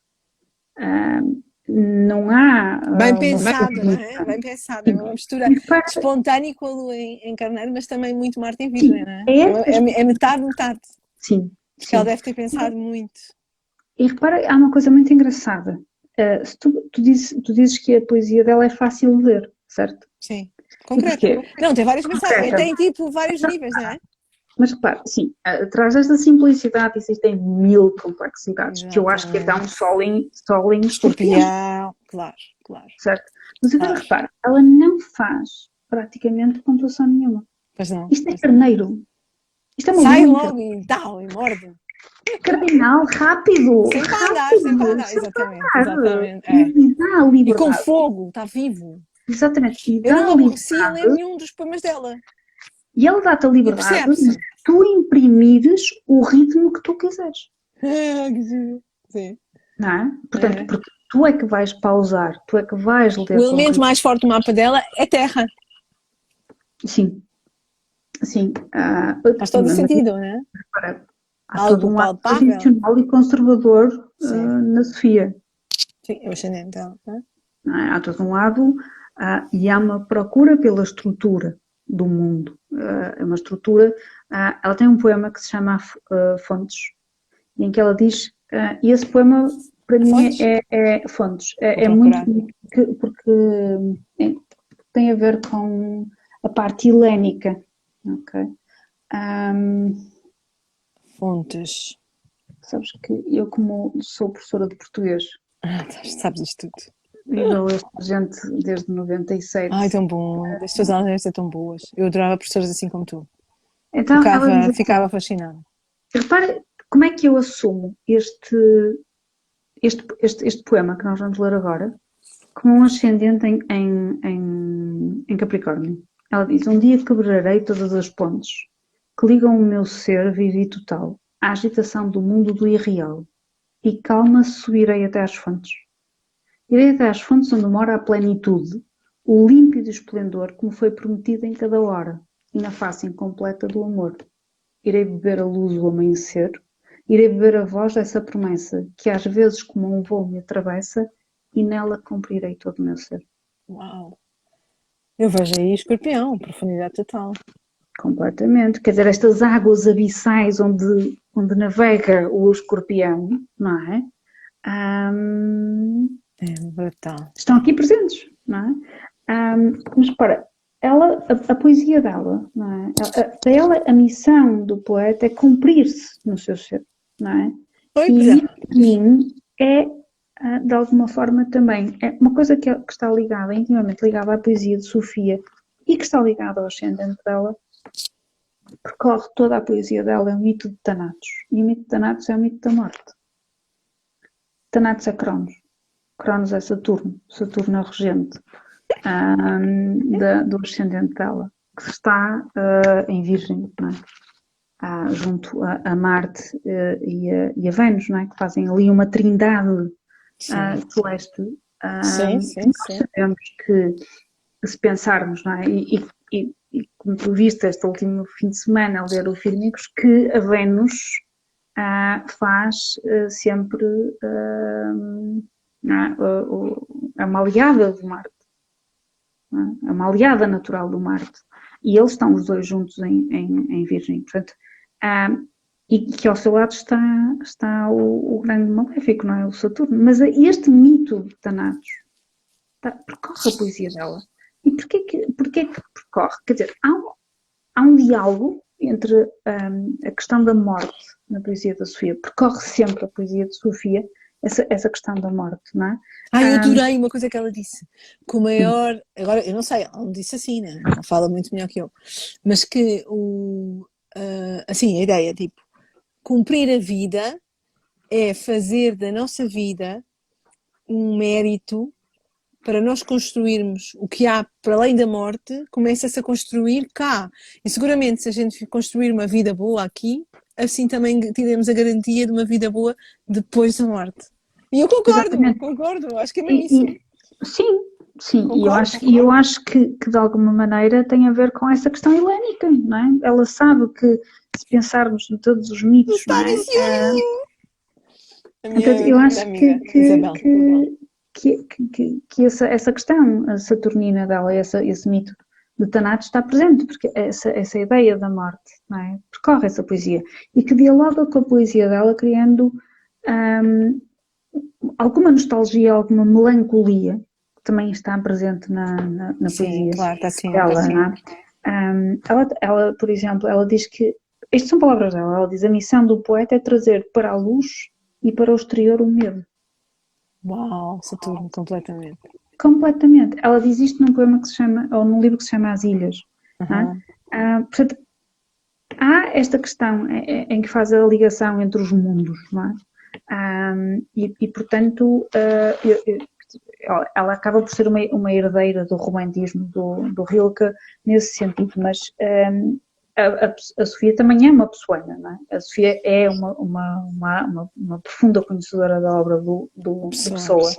Não há Bem uma pensado, não coisa. é? Bem pensado. É uma mistura espontânea com a lua em carneiro, mas também muito Marte em Virgem, não é? É metade, metade. Sim. Porque ela deve ter pensado muito. E repara, há uma coisa muito engraçada. Se tu dizes que a poesia dela é fácil de ler, certo? Sim. Concreta. Não, tem várias mensagens. Tem tipo vários níveis, não é? Mas repare, sim, atrás desta simplicidade existem mil complexidades, que eu acho que até um sol em escorpião. Claro. Certo? Mas agora repare, ela não faz praticamente pontuação nenhuma. Pois não. Isto é carneiro. Isto é uma sai logo e tal, e morde. Cardinal, rápido. Sempre a andar. Exatamente. E com fogo, está vivo. Exatamente. Eu não me aborreci a ler nenhum dos poemas dela. E ela dá-te a liberdade de tu imprimires o ritmo que tu quiseres. Sim. Não é? Portanto, porque tu é que vais pausar, tu é que vais ler. O elemento mais forte do mapa dela é terra. Sim. Sim. Faz todo sentido, não é? Há todo um lado tradicional e conservador na Sofia. Sim, é o ascendente dela. Há todo um lado e há uma procura pela estrutura do mundo. É uma estrutura. Ela tem um poema que se chama Fontes, em que ela diz, e esse poema para mim é Fontes. É muito porque tem a ver com a parte helénica. Ok. Fontes. Sabes que eu, como sou professora de português, sabes isto tudo. E dou esta gente desde 97. Ai, tão bom. As tuas aulas devem ser tão boas. Eu adorava professoras assim como tu. Então, ficava fascinada. Repara como é que eu assumo este poema que nós vamos ler agora como um ascendente em Capricórnio. Ela diz: um dia quebrarei todas as pontes que ligam o meu ser vivo e total à agitação do mundo do irreal, e calma subirei até às fontes. Irei até às fontes onde mora a plenitude, o límpido esplendor que me foi prometido em cada hora, e na face incompleta do amor. Irei beber a luz do amanhecer, irei beber a voz dessa promessa, que às vezes como um voo me atravessa, e nela cumprirei todo o meu ser. Uau! Eu vejo aí escorpião, profundidade total. Completamente. Quer dizer, estas águas abissais onde navega o escorpião, não é? Brutal. Estão aqui presentes, não é? Mas para a poesia dela, não é? Para ela, a missão do poeta é cumprir-se no seu ser, não é? E para mim é, de alguma forma também, é uma coisa que está ligada, intimamente ligada à poesia de Sofia e que está ligada ao ascendente dela, percorre toda a poesia dela, é o mito de Thanatos. E o mito de Thanatos é o mito da morte. Thanatos é Cronos. Cronos é Saturno. Saturno é o regente do ascendente dela, que está em Virgem, não é? Junto a Marte e a Vênus, não é? Que fazem ali uma trindade celeste. Sim. Nós sabemos que, se pensarmos, não é? E e como tu viste este último fim de semana a ler o Fílmicos, que a Vênus faz sempre é uma aliada do Marte, é uma aliada natural do Marte. E eles estão os dois juntos em Virgem. Portanto, e que ao seu lado está o grande maléfico, não é? O Saturno. Mas este mito de Thanatos percorre a poesia dela. E porquê que percorre? Quer dizer, há um diálogo entre a questão da morte na poesia da Sofia. Percorre sempre a poesia de Sofia essa questão da morte, não é? Eu adorei uma coisa que ela disse. Com o maior... Agora, eu não sei, ela não disse assim, né? Ela fala muito melhor que eu. Mas que assim, a ideia, tipo, cumprir a vida é fazer da nossa vida um mérito para nós construirmos o que há para além da morte, começa-se a construir cá. E seguramente se a gente construir uma vida boa aqui, assim também teremos a garantia de uma vida boa depois da morte. E eu concordo, acho que é mesmo isso. Sim, e eu acho que de alguma maneira tem a ver com essa questão helénica, não é? Ela sabe que se pensarmos em todos os mitos, não é? Então, eu acho que essa questão saturnina dela, esse mito de Thanatos está presente, porque essa ideia da morte, não é? Percorre essa poesia e que dialoga com a poesia dela, criando alguma nostalgia, alguma melancolia, que também está presente na poesia dela, não é? Ela, por exemplo, ela diz que, estas são palavras dela, ela diz: a missão do poeta é trazer para a luz e para o exterior o medo. Uau, Saturno, completamente. Completamente. Ela diz isto num poema que se chama, ou num livro que se chama As Ilhas. Portanto, há esta questão em que faz a ligação entre os mundos, não é? E portanto, ela acaba por ser uma herdeira do romantismo do Rilke nesse sentido, mas a Sofia também é uma pessoana, não é? A Sofia é uma profunda conhecedora da obra do Pessoa.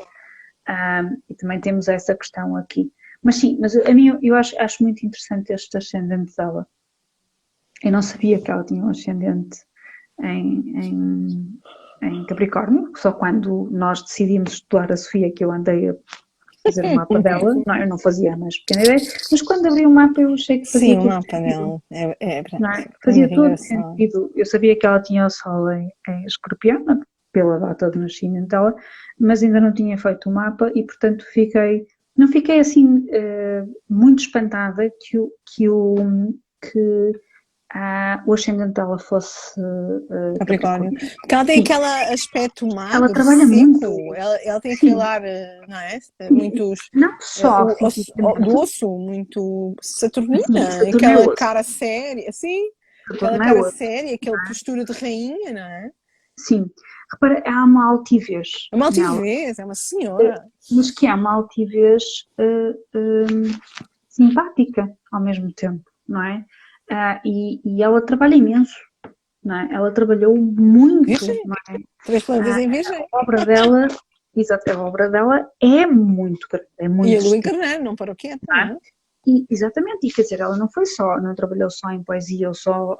E também temos essa questão aqui. Mas sim, a mim eu acho muito interessante este ascendente dela. Eu não sabia que ela tinha um ascendente em Capricórnio, só quando nós decidimos estudar a Sofia que eu andei a fazer o mapa dela. Não, eu não fazia a mais pequena ideia, mas quando abri o mapa eu achei que fazia todo o mapa dela fazia todo sentido. Eu sabia que ela tinha o Sol em Escorpião, pela data de nascimento dela, mas ainda não tinha feito o mapa e, portanto, não fiquei assim muito espantada que o ascendente dela fosse Capricórnio. Porque ela tem aquele aspecto magro, ela trabalha seco, muito. Ela tem aquele ar, não é? Muitos, não só do osso, muito saturnina, aquela cara séria, assim, aquela cara séria, aquela postura de rainha, não é? Sim. Repara, há uma altivez. É uma altivez, é uma senhora. Mas que é uma altivez simpática ao mesmo tempo, não é? E ela trabalha imenso, não é? Ela trabalhou muito, não é? 3 planetas em Virgem. A obra dela, exato, a obra dela é muito grande, é muito. E a Lua em Carneiro, não parou quieta, não é? Exatamente, e quer dizer, ela não trabalhou só em poesia ou só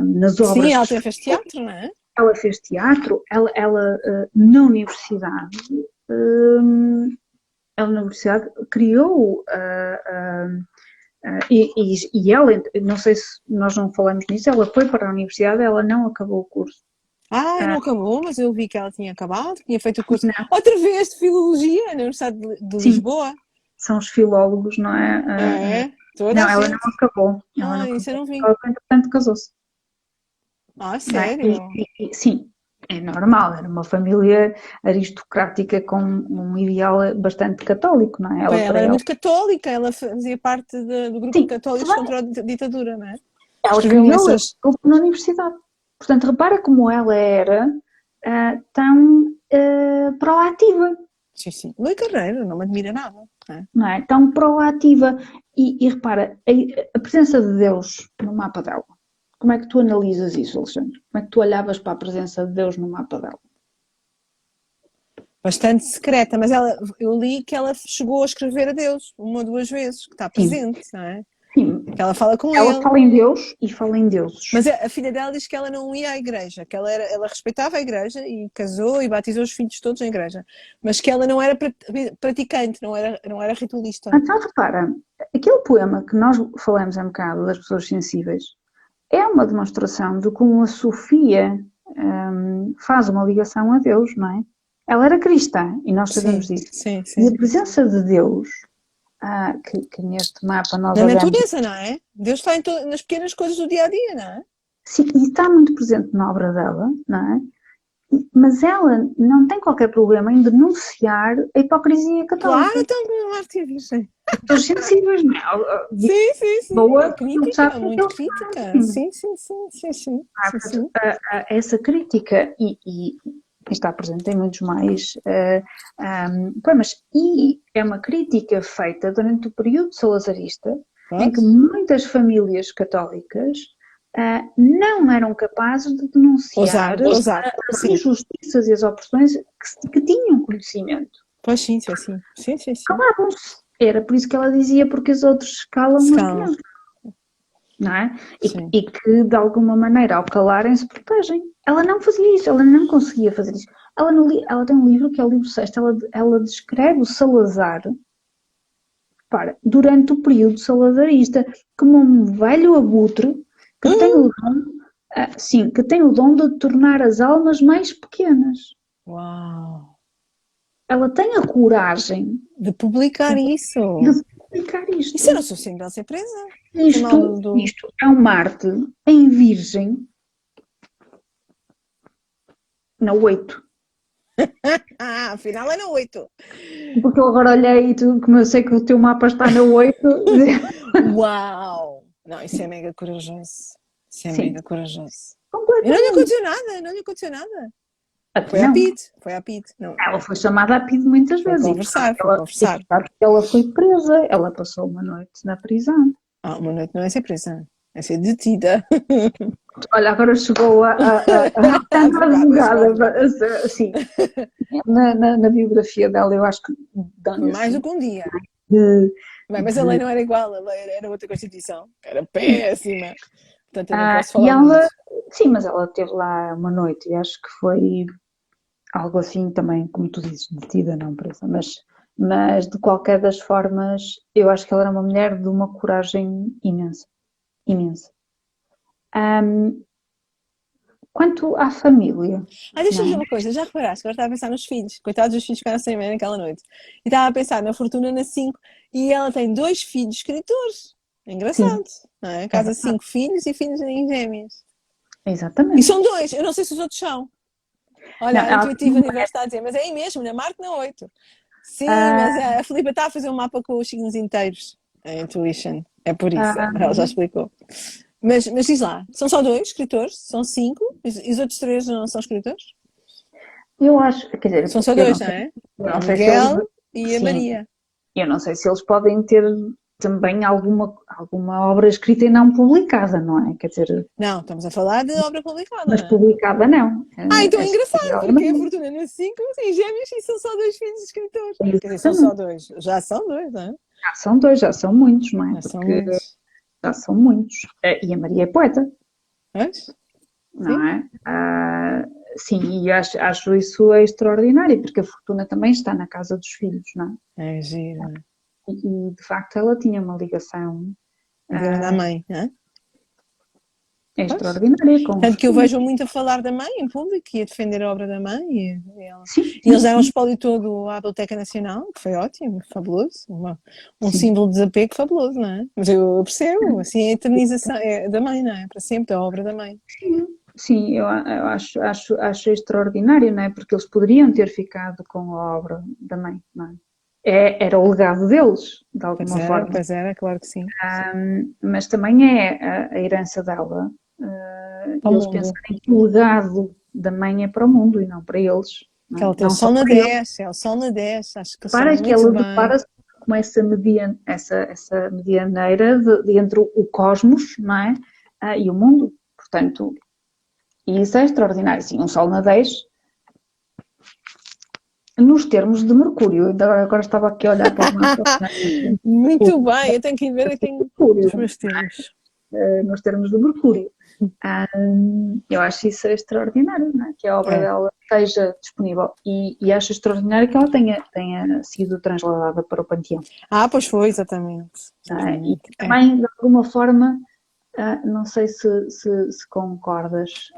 nas obras. Sim, ela também fez teatro, não é? Ela fez teatro, ela na universidade, criou e ela, não sei se nós não falamos nisso, ela foi para a universidade, ela não acabou o curso. Não acabou, mas eu vi que ela tinha acabado, tinha feito o curso outra vez de Filologia na Universidade de Lisboa. São os filólogos, não é? Não, ela não acabou. Isso eu não vi. Ela, entretanto, casou-se. Sério? Sim, é normal, era uma família aristocrática com um ideal bastante católico, não é? Ela era muito católica, ela fazia parte do grupo de católicos contra a ditadura, não é? Ela escreveu na universidade. Portanto, repara como ela era tão proativa. Sim. Lua Carneiro, não me admira nada. Não é? Tão proativa. E repara, a presença de Deus no mapa dela. Como é que tu analisas isso, Alexandre? Como é que tu olhavas para a presença de Deus no mapa dela? bastante secreta, mas eu li que ela chegou a escrever a Deus uma ou duas vezes, que está Sim, presente, não é? sim. Que ela fala com Ela ele. fala em Deus e fala em deuses. Mas a filha dela diz que ela não ia à igreja, que ela respeitava a igreja e casou e batizou os filhos todos na igreja, mas que ela não era praticante, não era ritualista. Então, repara, aquele poema que nós falamos um bocado das pessoas sensíveis é uma demonstração de como a Sofia faz uma ligação a Deus, não é? Ela era cristã e nós sabemos Sim, disso. sim, E a sim. presença de Deus, que neste mapa nós Na olhamos, natureza, não é? Deus está nas pequenas coisas do dia a dia, não é? sim, e está muito presente na obra dela, não é? Mas ela não tem qualquer problema em denunciar a hipocrisia Claro, católica. então Marte e a Virgem. Pessoas sensíveis, não é? Sim, sim, sim. Boa, É não sabe crítica, o que muito eles crítica. fazem. Sim, sim, sim, sim, sim, sim, sim. Essa crítica e está presente em muitos mais poemas. E é uma crítica feita durante o período salazarista, em que muitas famílias católicas não eram capazes de denunciar Ousar. as Sim. injustiças e as opressões que tinham conhecimento. Pois sim, sim. Sim, sim, sim. Calavam-se. Era por isso que ela dizia, porque os outros calam, Se mas calam. não. Não é? Sim. E que, de alguma maneira, ao calarem, se protegem. Ela não fazia isso, ela não conseguia fazer isso. Ela tem um livro, que é o livro sexto, ela descreve o Salazar, durante o período salazarista, como um velho abutre que tem o dom, que tem o dom de tornar as almas mais pequenas. Uau! Ela tem a coragem De publicar isso. de publicar isto. Isso era o suficiente para ela ser presa. Isto é um Marte em Virgem na 8. Afinal era 8. Porque eu agora olhei e tu, como eu sei que o teu mapa está na 8. Uau! Não, isso é mega corajoso. Isso é Sim. mega corajoso. E Completamente. não lhe aconteceu nada. Foi à PID. Não. Ela foi chamada a PIDE muitas vezes. Foi conversar. Ela foi presa, ela passou uma noite na prisão. Uma noite não é ser presa, é ser detida. Olha, agora chegou a advogada, assim, na biografia dela, eu acho que Foi mais do que um dia. Bem, mas a lei não era igual, a lei era outra Constituição, era péssima. Portanto, eu não posso falar muito. Sim, mas ela esteve lá uma noite e acho que foi algo assim também, como tu dizes, detida, não presa, mas de qualquer das formas, eu acho que ela era uma mulher de uma coragem imensa, imensa. Quanto à família... Deixa-me dizer uma coisa, já reparaste, agora estava a pensar nos filhos, coitados dos filhos que ficaram sem mãe naquela noite, e estava a pensar na Fortuna na 5, e ela tem 2 filhos escritores, engraçado, não é? Casa 5 filhos e filhos em gêmeas. Exatamente. E são 2, eu não sei se os outros são. Olha, a intuitiva universo está a dizer, mas é aí mesmo, na Marte não 8. Sim, mas a Filipa está a fazer um mapa com os signos inteiros, a Intuition, é por isso, ela já explicou. Mas diz lá, são só 2 escritores? São 5? E os outros 3 não são escritores? Eu acho, quer dizer... São só 2, não é? O Miguel e a Maria. Eu não sei se eles podem ter também alguma obra escrita e não publicada, não é? Quer dizer... Não, estamos a falar de obra publicada, mas não é? publicada não. Então é engraçado, porque a Fortuna na 5 tem gêmeos e são só 2 filhos escritores. Quer dizer, são só 2. Já são 2, não é? Já são 2, já são muitos, não é? Já são muitos. Já são muitos. E a Maria é poeta. Mas? Não é? Sim, e acho isso extraordinário, porque a Fortuna também está na casa dos filhos, não é? É giro. E de facto ela tinha uma ligação da mãe, não é? Extraordinária. Tanto que eu vejo muito a falar da mãe em público e a defender a obra da mãe. E sim, eles deram o espólio todo à Biblioteca Nacional, que foi ótimo, fabuloso. Um símbolo de desapego fabuloso, não é? Mas eu percebo, assim, a eternização da mãe, não é? Para sempre, a obra da mãe. Sim, eu acho extraordinário, não é? Porque eles poderiam ter ficado com a obra da mãe, não é? Era o legado deles, de alguma forma. Pois era, claro que sim. Mas também é a herança dela. Eles pensarem que o legado da mãe é para o mundo e não para eles. Não é? Que ela tem o sol na 10, é o sol na 10, acho que para que ela depara-se com essa medianeira entre o cosmos, não é? E o mundo. Portanto, isso é extraordinário. Sim, um sol na 10 nos termos de Mercúrio, agora estava aqui a olhar para o mapa, Muito bem, eu tenho que ir ver, eu tenho os Mercúrio, meus termos. nos termos de Mercúrio. Eu acho isso extraordinário, não é? Que a obra É. dela esteja disponível e acho extraordinário que ela tenha sido transladada para o Panteão. Pois foi, exatamente. E Exatamente. É. também, de alguma forma, não sei se concordas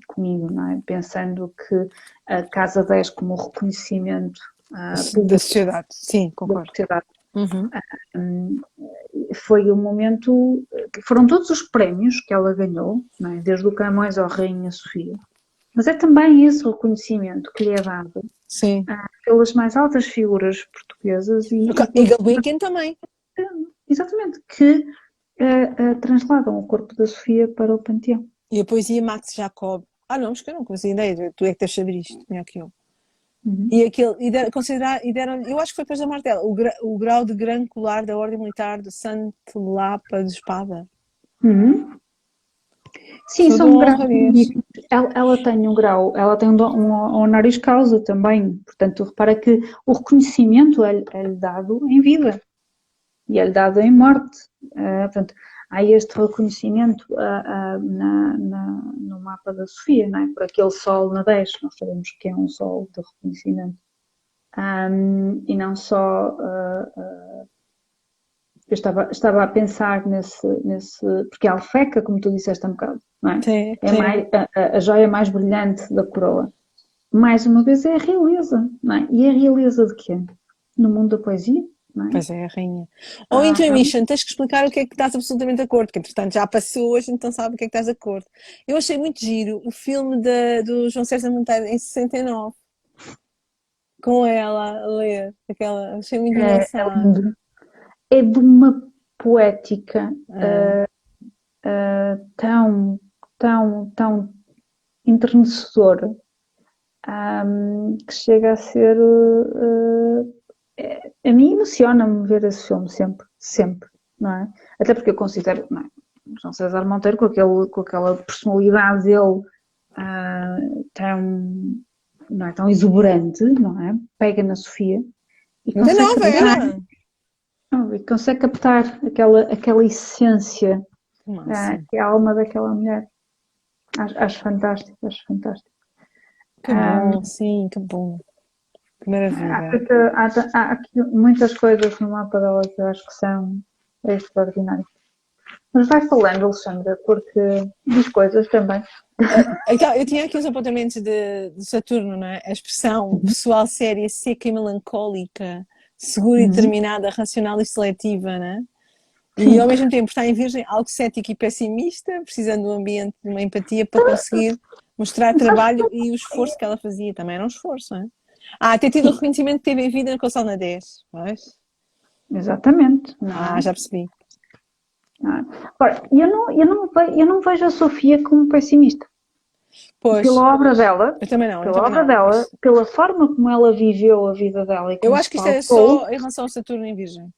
comigo, não é? Pensando que a Casa 10 como reconhecimento Da público sociedade, sim, da concordo. sociedade Uhum. foi um momento, foram todos os prémios que ela ganhou, não é? Desde o Camões ao Rainha Sofia, mas é também esse reconhecimento que lhe é dado Sim. pelas mais altas figuras portuguesas E Gulbenkian também. exatamente, que transladam o corpo da Sofia para o Panteão. E a poesia Max Jacob. Não, mas que eu não fazia ideia, tu é que deves saber isto, melhor que eu. Uhum. E deram, eu acho que foi depois da morte dela, o grau de Gran Colar da Ordem Militar de Santo Lapa de Espada. Uhum. Sim, Sou de são graus honra digníficos. Ela tem um grau, ela tem um honoris causa também. Portanto, repara que o reconhecimento é-lhe dado em vida e é-lhe dado em morte. Portanto, há este reconhecimento no mapa da Sofia, não é? Por aquele sol na 10, nós sabemos que é um sol de reconhecimento. E não só. Eu estava a pensar nesse. Porque a alfeca, como tu disseste há um bocado, não é? Sim, É sim. mais, a joia mais brilhante da coroa. Mais uma vez é a realeza, não é? E a realeza de quê? No mundo da poesia, não é? Pois é, a rainha. Ou Intuition, tens que explicar o que é que estás absolutamente de acordo, que entretanto já passou, a gente não sabe o que é que estás de acordo. Eu achei muito giro o filme do João César Monteiro em 69, com ela a ler, achei muito engraçado. É de uma poética Ah, tão enternecedora, que chega a ser. A mim emociona-me ver esse filme sempre, sempre, não é? Até porque eu considero, não é? João César Monteiro, com aquela personalidade dele tão, não é, tão exuberante, não é? Pega na Sofia e muito nova ela! consegue captar aquela essência, Que massa. que é a alma daquela mulher. Acho fantástico, acho fantástico. Que bom, sim, que bom. Que maravilha. Há aqui muitas coisas no mapa dela que eu acho que são extraordinárias. Mas vai falando, Alexandra, porque diz coisas também. Então, eu tinha aqui os apontamentos de Saturno, não é? A expressão pessoal séria, seca e melancólica, segura e determinada, racional e seletiva, não é? E ao mesmo tempo está em Virgem, algo cético e pessimista, precisando do ambiente de uma empatia para conseguir mostrar trabalho e o esforço que ela fazia. Também era um esforço, não é? Ter tido o reconhecimento que teve em vida com o Sol na 10, não é? Exatamente. Não é? Já percebi. Agora, eu não vejo a Sofia como pessimista. Pois, Pela obra dela, eu também não. pela forma como ela viveu a vida dela e Eu como acho se que isto é pautou, só em relação ao Saturno em Virgem.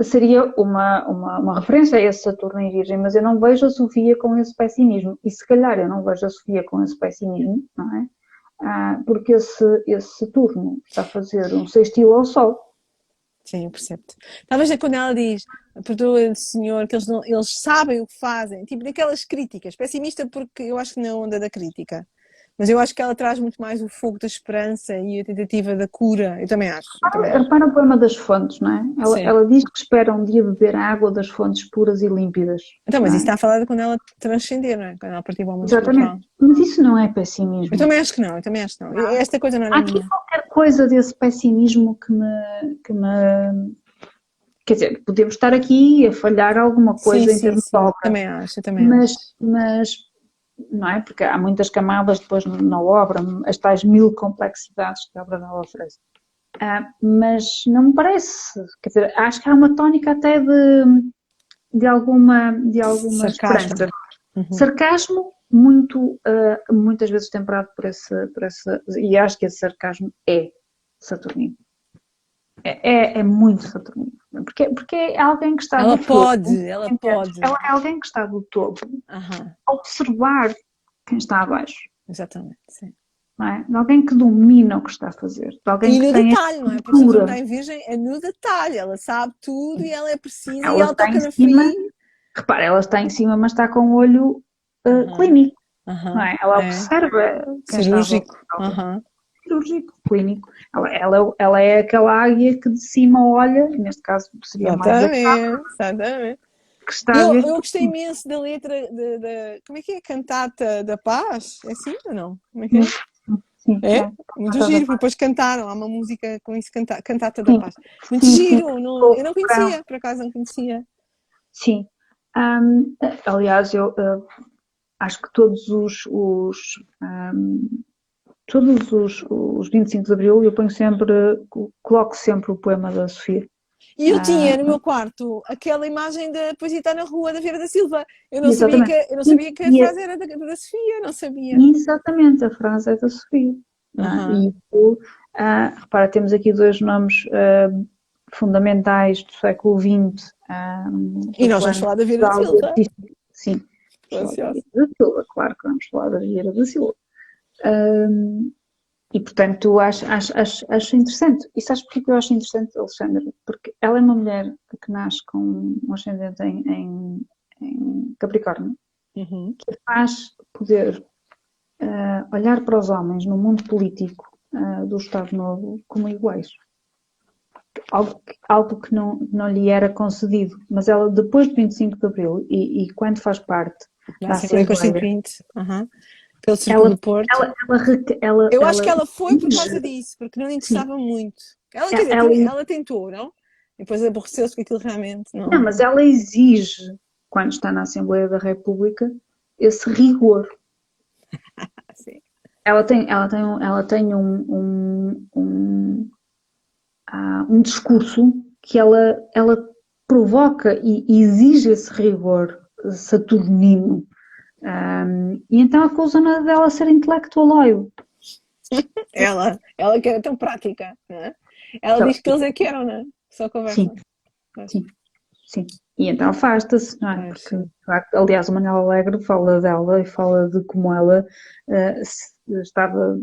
seria uma referência a esse Saturno em Virgem, mas eu não vejo a Sofia com esse pessimismo. E se calhar eu não vejo a Sofia com esse pessimismo, não é? Porque esse Saturno está a fazer um sextil ao Sol. Sim, eu percebo-te. Talvez é quando ela diz, perdoa, Senhor, que eles sabem o que fazem, tipo daquelas críticas. Pessimista porque eu acho que não é onda da crítica. Mas eu acho que ela traz muito mais o fogo da esperança e a tentativa da cura. Eu também acho. Repara o problema das fontes, não é? Sim. Ela diz que espera um dia beber a água das fontes puras e límpidas. Então, mas não é? isso está a falar de quando ela transcender, não é? Quando ela partiu ao mundo Exatamente. espiritual. Mas isso não é pessimismo. Eu também acho que não. Esta coisa não era Há aqui minha. qualquer coisa desse pessimismo que me. Quer dizer, podemos estar aqui a falhar alguma coisa em termos de obra. Também acho, também acho. Mas não é? Porque há muitas camadas depois na obra, as tais 1000 complexidades que a obra dela oferece. Mas não me parece, quer dizer, acho que há uma tónica até de alguma Sarcasmo. esperança. Sarcasmo muitas vezes temperado por esse, e acho que esse sarcasmo é saturnino. É muito saturnino. Porque é alguém que está Ela do topo. ela pode. Ela é alguém que está do topo a observar quem está abaixo. Exatamente, sim. não é? De alguém que domina o que está a fazer, de alguém E que no tem a detalhe, não é? Porque a pessoa que cultura. está em virgem é no detalhe, ela sabe tudo e ela é precisa e Ela ela está em toca na cima, ferida. repara, ela está em cima, mas está com o olho Aham, clínico, não aham, é? Ela é. observa quem está à volta Cirúrgico. dela. Aham. Cirúrgico, clínico. Ela é aquela águia que de cima olha, neste caso seria mais a Exatamente, exatamente. que está a Eu, ver. eu gostei imenso da letra como é que é? Cantata da Paz? É assim ou não? Como é que Sim, é? sim, É? é. Muito giro, porque depois cantaram, há uma música com isso, Cantata da Sim, Paz. Muito sim, sim. giro, eu não conhecia, por acaso não conhecia. Sim. Aliás, eu acho que todos os 25 de Abril eu ponho sempre, coloco sempre o poema da Sofia. E eu Ah, tinha no meu quarto aquela imagem da Poesia está na Rua da Vieira da Silva. exatamente. Eu não E, sabia que a e frase era da Sofia, não sabia. exatamente, a frase é da Sofia. Não é? Aham. E repara, temos aqui dois nomes fundamentais do século XX, E do nós vamos plano falar da Vieira da cultural e Silva. artístico. Sim, Estou vamos falar da ansiosa. Vieira da Silva, claro que vamos falar da Vieira da Silva. Um, E, portanto, acho interessante. E sabes porquê que eu acho interessante, Alexandra? Porque ela é uma mulher que nasce com um ascendente em Capricórnio, Uhum. que faz poder olhar para os homens no mundo político do Estado Novo como iguais. Algo que não lhe era concedido. Mas ela, depois de 25 de Abril, e quando faz parte Da da Assembleia Assembleia, Constituinte. Aham. Pelo Círculo ela, do Porto. Eu acho que ela ela foi por causa exige, disso, porque não lhe sim, interessava muito. Ela, quer dizer, ela, ela tentou, não? E depois aborreceu-se com aquilo realmente não, mas não. ela exige, quando está na Assembleia da República, esse rigor. Assim. Ela tem um discurso que ela provoca e exige esse rigor saturnino. E então acusa-na dela ser intelectualoide. Ela que era tão prática, não é? Ela diz que eles é que eram, não é? Só Sim, conversa. Pois, sim, sim. E então afasta-se, não é? pois, Porque, de sim. facto, aliás, o Manuel Alegre fala dela e fala de como ela estava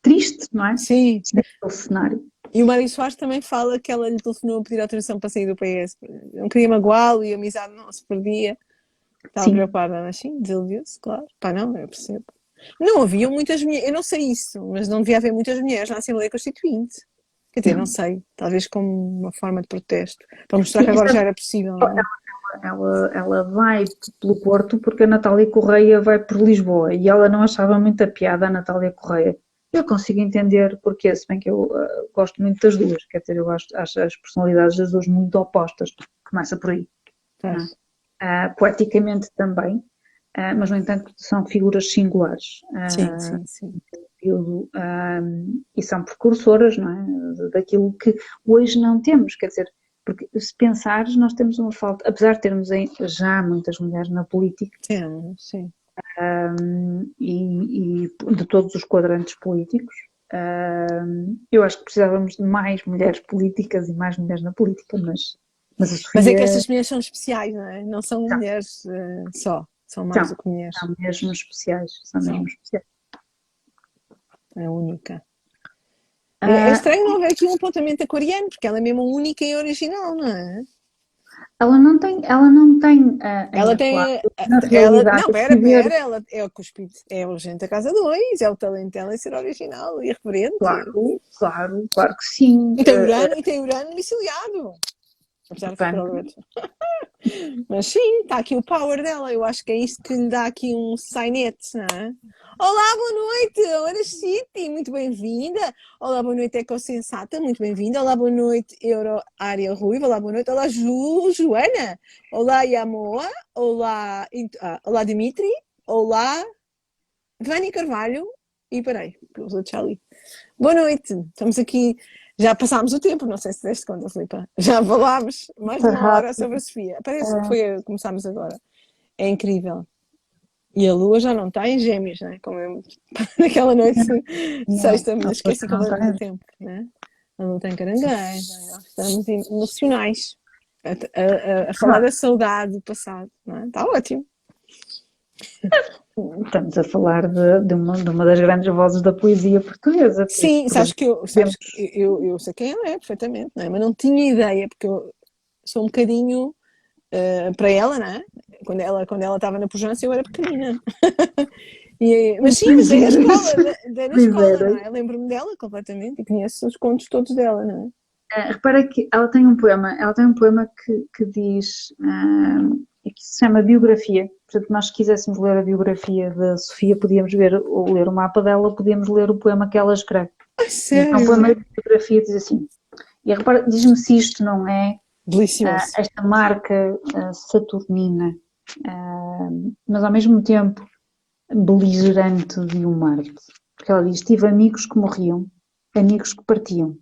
triste, não é? Sim. Naquele cenário. E o Mário Soares também fala que ela lhe telefonou a pedir autorização para sair do PS. Não queria magoá-lo e a amizade não se perdia. Estava Sim, preocupada, mas sim, desiludiu-se, claro. Pá, não, eu percebo. Não havia muitas mulheres, eu não sei isso, mas não devia haver muitas mulheres na Assembleia Constituinte. Quer dizer, não não. sei, talvez como uma forma de protesto, para mostrar que Sim, agora já sabe, era possível, não é? ela vai pelo Porto porque a Natália Correia vai por Lisboa e ela não achava muita piada a Natália Correia. Eu consigo entender porque, se bem que eu gosto muito das duas, quer dizer, eu acho as personalidades das duas muito opostas. Começa por aí, não é? Pois. Poeticamente também, mas no entanto são figuras singulares. Sim, sim, sim. Período, e são precursoras, não é? Daquilo que hoje não temos, quer dizer, porque se pensares, nós temos uma falta, apesar de termos já muitas mulheres na política Sim, sim. e de todos os quadrantes políticos, eu acho que precisávamos de mais mulheres políticas e mais mulheres na política, mas a Mas é que Sofia estas mulheres são especiais, não é? Não são são, mulheres só, são mais são, do que mulheres. são mesmo especiais, são mesmo São, especiais. é única. É Ah, estranho não haver aqui um apontamento aquariano, porque ela é mesmo única e original, não é? ela não tem em Ela Aquário, tem. na Ela, realidade, não, esse pera, poder. ela é o cuspido, é o gente da Casa 2, é o talento dela em ser original e irreverente. Claro, claro, claro que sim. E tem Urano domiciliado, apesar de Portanto, Retrógrado. Mas sim, está aqui o power dela. Eu acho que é isto que lhe dá aqui um sainete, não é? Olá, boa noite, Oras City, muito bem-vinda. Olá, boa noite, Ecosensata, muito bem-vinda. Olá, boa noite, Euro Área Ruiva. Olá, boa noite. Olá, Joana. Olá, Yamoa. Olá, olá, Dimitri. Olá, Vani Carvalho. E peraí, que os outros já ali. Boa noite, estamos aqui. Já passámos o tempo, não sei se deste conta, Filipa. Já falámos mais de foi uma hora rápido. sobre a Sofia. Parece que começámos agora. É incrível. E a Lua já não está em Gêmeos, né? Como eu, naquela noite de Não, sexta, me a esqueci força não completamente do tem. tempo, né? A Lua tem caranguejo, né? Nós estamos emocionais a falar Claro. da saudade do passado, não é? Está ótimo. Estamos a falar de uma das grandes vozes da poesia portuguesa. Sim, sabes que eu sei quem ela é perfeitamente, não é? Mas não tinha ideia, porque eu sou um bocadinho para ela, não é? Quando ela estava na pujança, eu era pequenina. Mas sim, mas é a escola, da escola, não é? Lembro-me dela completamente e conheço os contos todos dela, não é? Repara que ela tem um poema que diz, que se chama Biografia. Portanto, nós se quiséssemos ler a biografia da Sofia, podíamos ou ler o mapa dela, podíamos ler o poema que ela escreve. Ai, Então, o sério? poema de biografia diz assim, e repara, diz-me se isto não é Delicioso. esta marca saturnina, mas ao mesmo tempo beligerante de um Marte. Porque ela diz, tive amigos que morriam, amigos que partiam.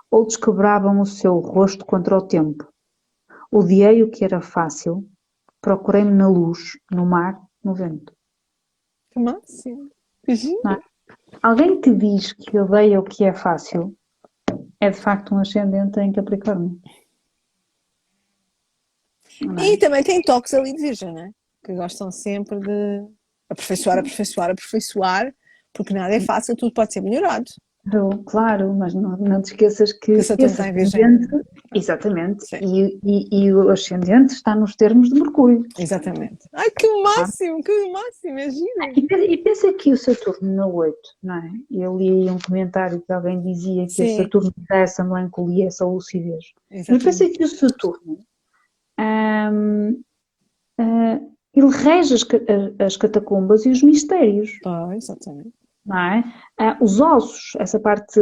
Outros quebravam o seu rosto contra o tempo. Odiei o que era fácil, procurei-me na luz, no mar, no vento. Que máximo. Que giro. Não é? Alguém que diz que odeia o que é fácil é de facto um ascendente em Capricórnio. Não é? E também tem toques ali de virgem, não é? Que gostam sempre de aperfeiçoar, aperfeiçoar, aperfeiçoar, porque nada é fácil, tudo pode ser melhorado. Claro, mas não te esqueças que Que Saturno esse está em virgem. ascendente, exatamente, Sim. e o ascendente está nos termos de Mercúrio. Exatamente. Ai, que máximo, é giro. E pensa que o Saturno no 8, não é? Eu li aí um comentário que alguém dizia que Sim. o Saturno dá essa melancolia, essa lucidez. E Exatamente. pensa que o Saturno, ele rege as catacumbas e os mistérios. Exatamente. Não é? Os ossos, essa parte,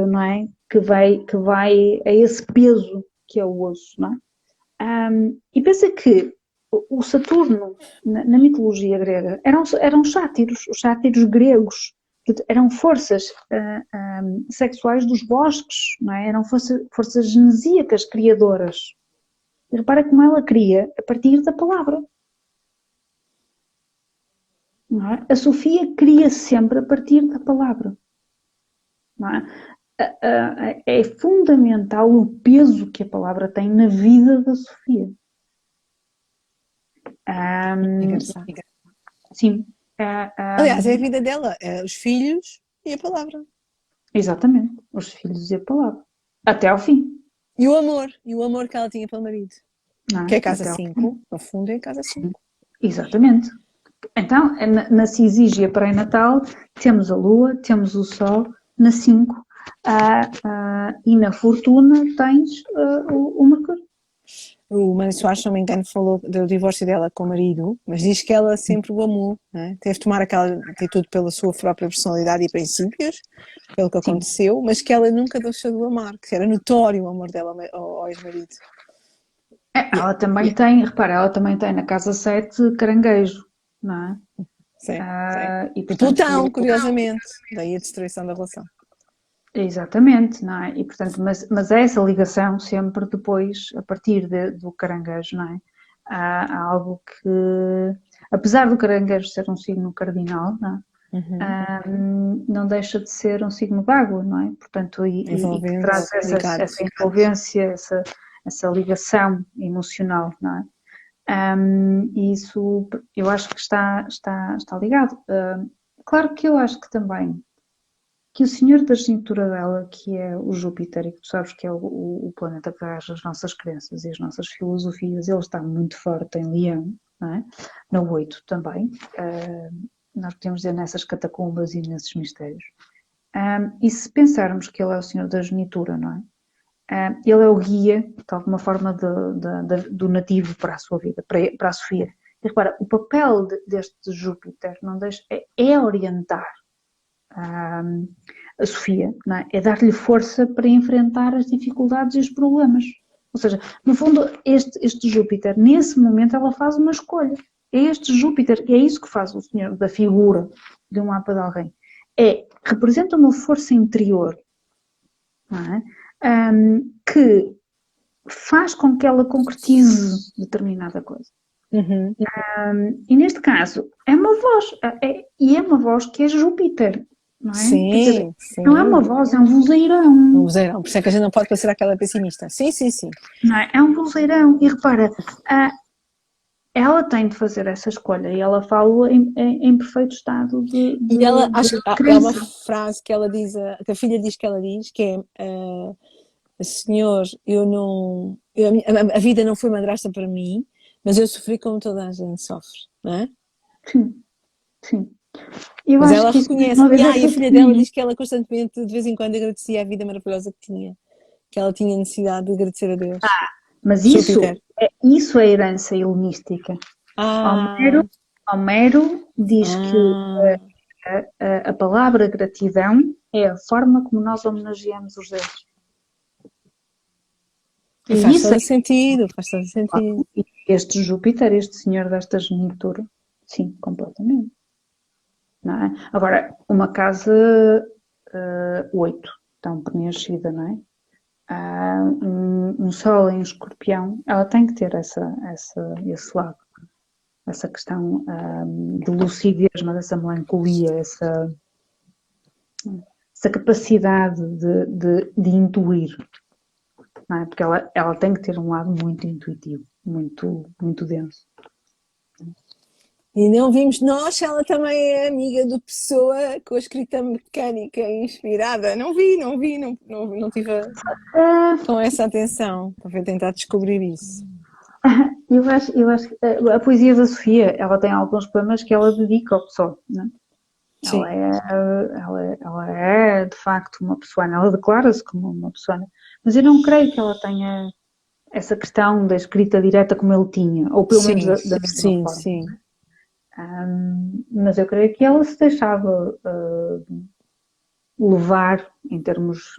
não é? Que vai a esse peso que é o osso, não é? E pensa que o Saturno, na mitologia grega, eram sátiros, os sátiros gregos, eram forças sexuais dos bosques, não é? Eram forças genesíacas, criadoras. E repara como ela cria a partir da palavra. Não é? A Sofia cria sempre a partir da palavra. Não é? É fundamental o peso que a palavra tem na vida da Sofia. Engraçado. Sim. Aliás, é a vida dela, é os filhos e a palavra. Exatamente, os filhos e a palavra. Até ao fim. E o amor que ela tinha pelo marido. Não é? Que é a casa Até 5, no fundo é a casa 5. Exatamente. Então, na Cisígia pré-natal, temos a Lua, temos o Sol, na 5, e na Fortuna tens o Mercúrio. O Mário Soares, se não me engano, falou do divórcio dela com o marido, mas diz que ela sempre o amou, né? Teve de tomar aquela atitude pela sua própria personalidade e princípios, pelo que aconteceu, mas que ela nunca deixou de o amar, que era notório o amor dela ao ex-marido. Ela também tem, repara, ela também tem na casa 7 caranguejo, não é? Sim, E, portanto, Plutão, curiosamente, daí a destruição da relação. Exatamente, não é? E portanto, mas é essa ligação sempre depois, a partir do caranguejo, não é? Há algo que, apesar do caranguejo ser um signo cardinal, não é? Não deixa de ser um signo de água, não é? Portanto, e que traz essa envolvência, essa ligação emocional, não é? E isso eu acho que está ligado. Claro que eu acho que também que o senhor da genitura dela, que é o Júpiter, e que tu sabes que é o planeta que rege as nossas crenças e as nossas filosofias, ele está muito forte em Leão, não é? No 8 também, nós podemos dizer nessas catacumbas e nesses mistérios. E se pensarmos que ele é o senhor da genitura, não é? Ele é o guia, de alguma forma, do nativo para a sua vida, para a Sofia. E repara, o papel deste Júpiter não deixa, é orientar a Sofia, não é? É dar-lhe força para enfrentar as dificuldades e os problemas. Ou seja, no fundo, este Júpiter, nesse momento, ela faz uma escolha. É este Júpiter, e é isso que faz o senhor da figura de um mapa de alguém. Representa uma força interior, não é? Que faz com que ela concretize determinada coisa. E neste caso, é uma voz, e é uma voz que é Júpiter. Não é? Sim, dizer, sim. Não é uma voz, é um vozeirão. Um vozeirão, por isso é que a gente não pode parecer aquela pessimista. Sim. Não é? É um vozeirão. E repara, ela tem de fazer essa escolha e ela fala em perfeito estado E ela, acho de que há uma crença. frase que ela diz, que a filha diz que ela diz, que é Senhor, eu não, a vida não foi madrasta para mim, mas eu sofri como toda a gente sofre, não é? Sim, sim. Eu Mas acho ela que isso reconhece, uma vez e essa a filha dela diz que ela constantemente, de vez em quando, agradecia a vida maravilhosa que tinha, que ela tinha necessidade de agradecer a Deus. Mas Júpiter. isso é herança helenística. Ah, Homero diz que ah, a palavra gratidão é a forma como nós homenageamos os deuses. e E faz isso todo é sentido, faz todo sentido. este Júpiter, este senhor desta genitura, sim, completamente. Não é? Agora, uma casa 8, tão preenchida, não é? Um Sol em Escorpião, ela tem que ter esse lado, essa questão de lucidez, mas essa melancolia, essa capacidade de intuir, não é? Porque ela tem que ter um lado muito intuitivo, muito denso. E não vimos nós, ela também é amiga do Pessoa com a escrita mecânica inspirada. Não tive com essa atenção para tentar descobrir isso. Eu acho que a poesia da Sofia, ela tem alguns poemas que ela dedica ao pessoal, não é? Sim, Ela é de facto uma pessoa, ela declara-se como uma pessoa, mas eu não creio que ela tenha essa questão da escrita direta como ele tinha, ou pelo menos sim, da mesma sim, forma. sim. Mas eu creio que ela se deixava levar em termos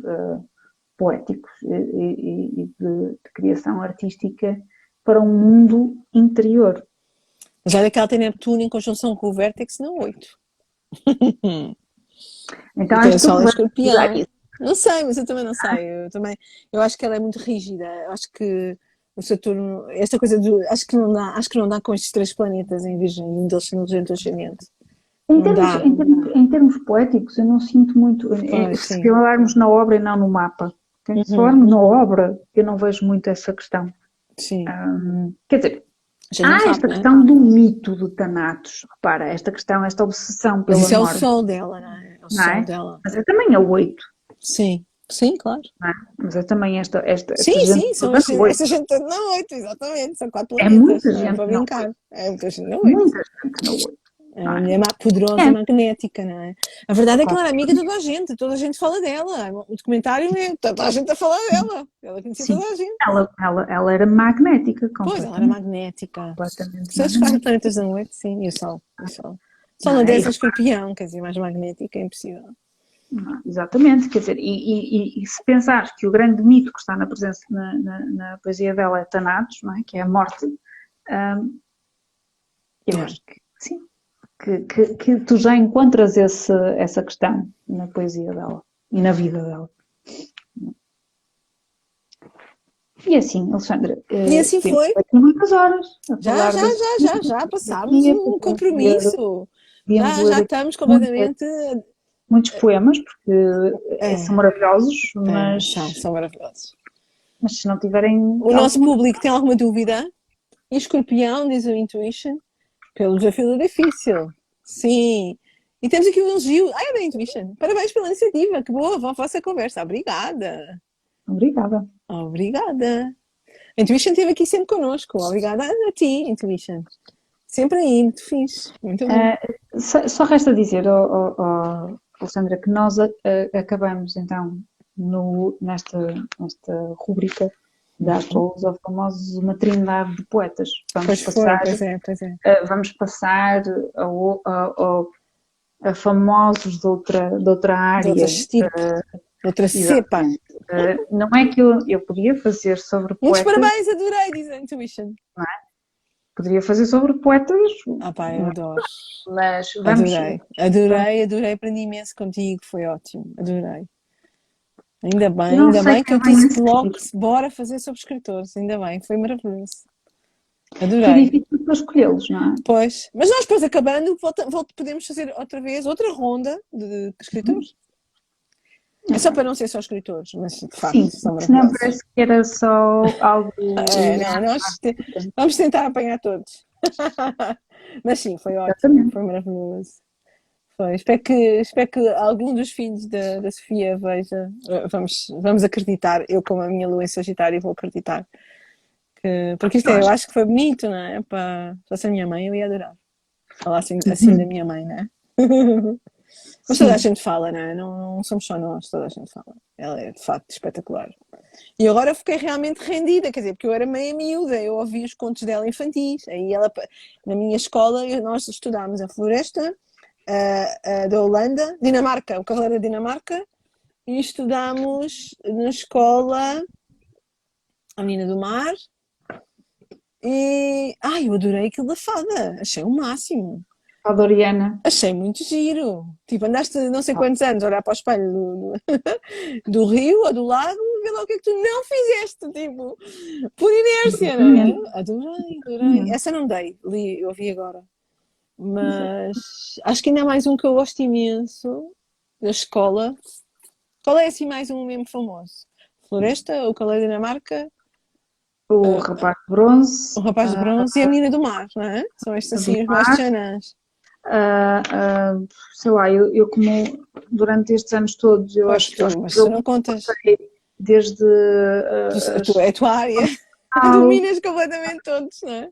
poéticos e de criação artística para um mundo interior. Mas olha que ela tem Neptuno em conjunção com o Vértex no 8. Então Tem o acho que eu Sol em vou usar Escorpião. isso. Não sei, mas eu também não sei. Eu acho que ela é muito rígida. Eu acho que o Saturno, esta coisa do, acho que não dá com estes 3 planetas em Virgem, um deles sendo regente ascendente. Em Não termos, dá. em, termos, em termos poéticos, eu não sinto muito. Pois, Se sim. falarmos na obra e não no mapa, okay? Se Uhum, falarmos na obra, eu não vejo muito essa questão. sim. Quer dizer, A gente não há sabe, esta não é? questão do mito de Thanatos. Repara, esta obsessão Mas pela isso é o morte, sol dela, não é? É o não sol é? dela. Mas é também a 8, Sim, sim, claro. não é? Mas é também esta Sim, gente sim, são toda na 8. essa gente toda na 8, exatamente. São 4 É planetas, muita não é gente para na brincar. 8. É muita gente na 8. Muita gente na 8, É não uma é? mulher poderosa, É, magnética, não é? A verdade é que claro. ela era amiga de toda a gente fala dela. O documentário é toda a gente a falar dela. Ela conhecia toda Sim, a gente. ela era magnética, Pois, ela era completamente. magnética. Completamente São os 4 magnética. planetas da noite, sim, e o Sol. E o Sol. Sol Não na é? 10 é escorpião, quer dizer, mais magnética é impossível. Exatamente, quer dizer, e se pensares que o grande mito que está na presença na poesia dela é Thanatos, não é? Que é a morte, eu Yeah. acho que sim, que tu já encontras essa questão na poesia dela e na vida dela. E assim, Alexandra, E assim temos foi. aqui muitas horas a Já, falar já, da já, já, já passámos poesia, um compromisso. podíamos Já ler aqui estamos completamente. muitos poemas, porque são É, maravilhosos, mas, são maravilhosos. mas se não tiverem O nosso alguma. público tem alguma dúvida? E escorpião, diz o Intuition, pelo desafio do difícil. Sim. E temos aqui um elogio. Ai, é da Intuition. Parabéns pela iniciativa. Que boa a vossa conversa. Obrigada. Obrigada. Obrigada. A Intuition esteve aqui sempre connosco. Obrigada a ti, Intuition. Sempre aí, muito fixe. Muito bom. Só resta dizer, Alexandra, que nós acabamos então nesta rubrica da Atolos aos famosos uma trindade de poetas. Pois foi, pois é, pois é. Vamos passar a famosos de outra De outra área. estirpe, de outra cepa. Exatamente. Não é que eu podia fazer sobre Muitos poetas, parabéns, adorei, diz a Intuition. poderia fazer sobre poetas, Ah pá, eu adoro. mas vamos. Adorei, aprendi imenso contigo, foi ótimo, adorei. Ainda Eu não sei bem que quem eu vai disse assistir. logo, bora fazer sobre escritores, ainda bem, foi maravilhoso. Foi Adorei. difícil para escolhê-los, não é? Pois, mas nós depois acabando, podemos fazer outra vez outra ronda de escritores. É só para não ser só escritores, mas de facto Sim, são senão maravilhosos. parece que era só algo Não, nós vamos tentar apanhar todos. Mas sim, foi ótimo, Exatamente. foi maravilhoso. Foi. Espero que algum dos filhos da Sofia veja. Vamos acreditar. Eu, como a minha lua em Sagitário, vou acreditar. Porque isto Eu é, eu acho acho que foi bonito, não é? Para, se fosse a minha mãe, eu ia adorar. Falar que assim da minha mãe, não é? Mas toda a sim. gente fala, não é? Não somos só nós, toda a gente fala. Ela é de facto espetacular. E agora fiquei realmente rendida, quer dizer, porque eu era meio miúda, eu ouvi os contos dela infantis. Aí ela, na minha escola, nós estudámos a Floresta, da Holanda, Dinamarca, o Cavaleiro da Dinamarca, e estudámos na escola a Menina do Mar. E ai, eu adorei aquilo da fada, achei o máximo. A Doriana. Achei muito giro. Tipo, andaste não sei quantos anos a olhar para o espelho do rio ou do lago e vê lá o que é que tu não fizeste, tipo, por inércia, não é? Exatamente. Adorei, adorei. Exatamente. Essa não dei, li, eu vi agora. Mas acho que ainda há mais um que eu gosto imenso da escola. Qual é assim mais um mesmo famoso? Floresta, o Caleiro da Dinamarca, O rapaz de bronze, o Rapaz de Bronze e a Menina do Mar, não é? São estes do assim os mais mar, tchanãs. ah, ah, sei lá, eu como durante estes anos todos, Pois tu, mas tu eu não contas. passei desde É a tua área. ao, Dominas completamente todos, não é?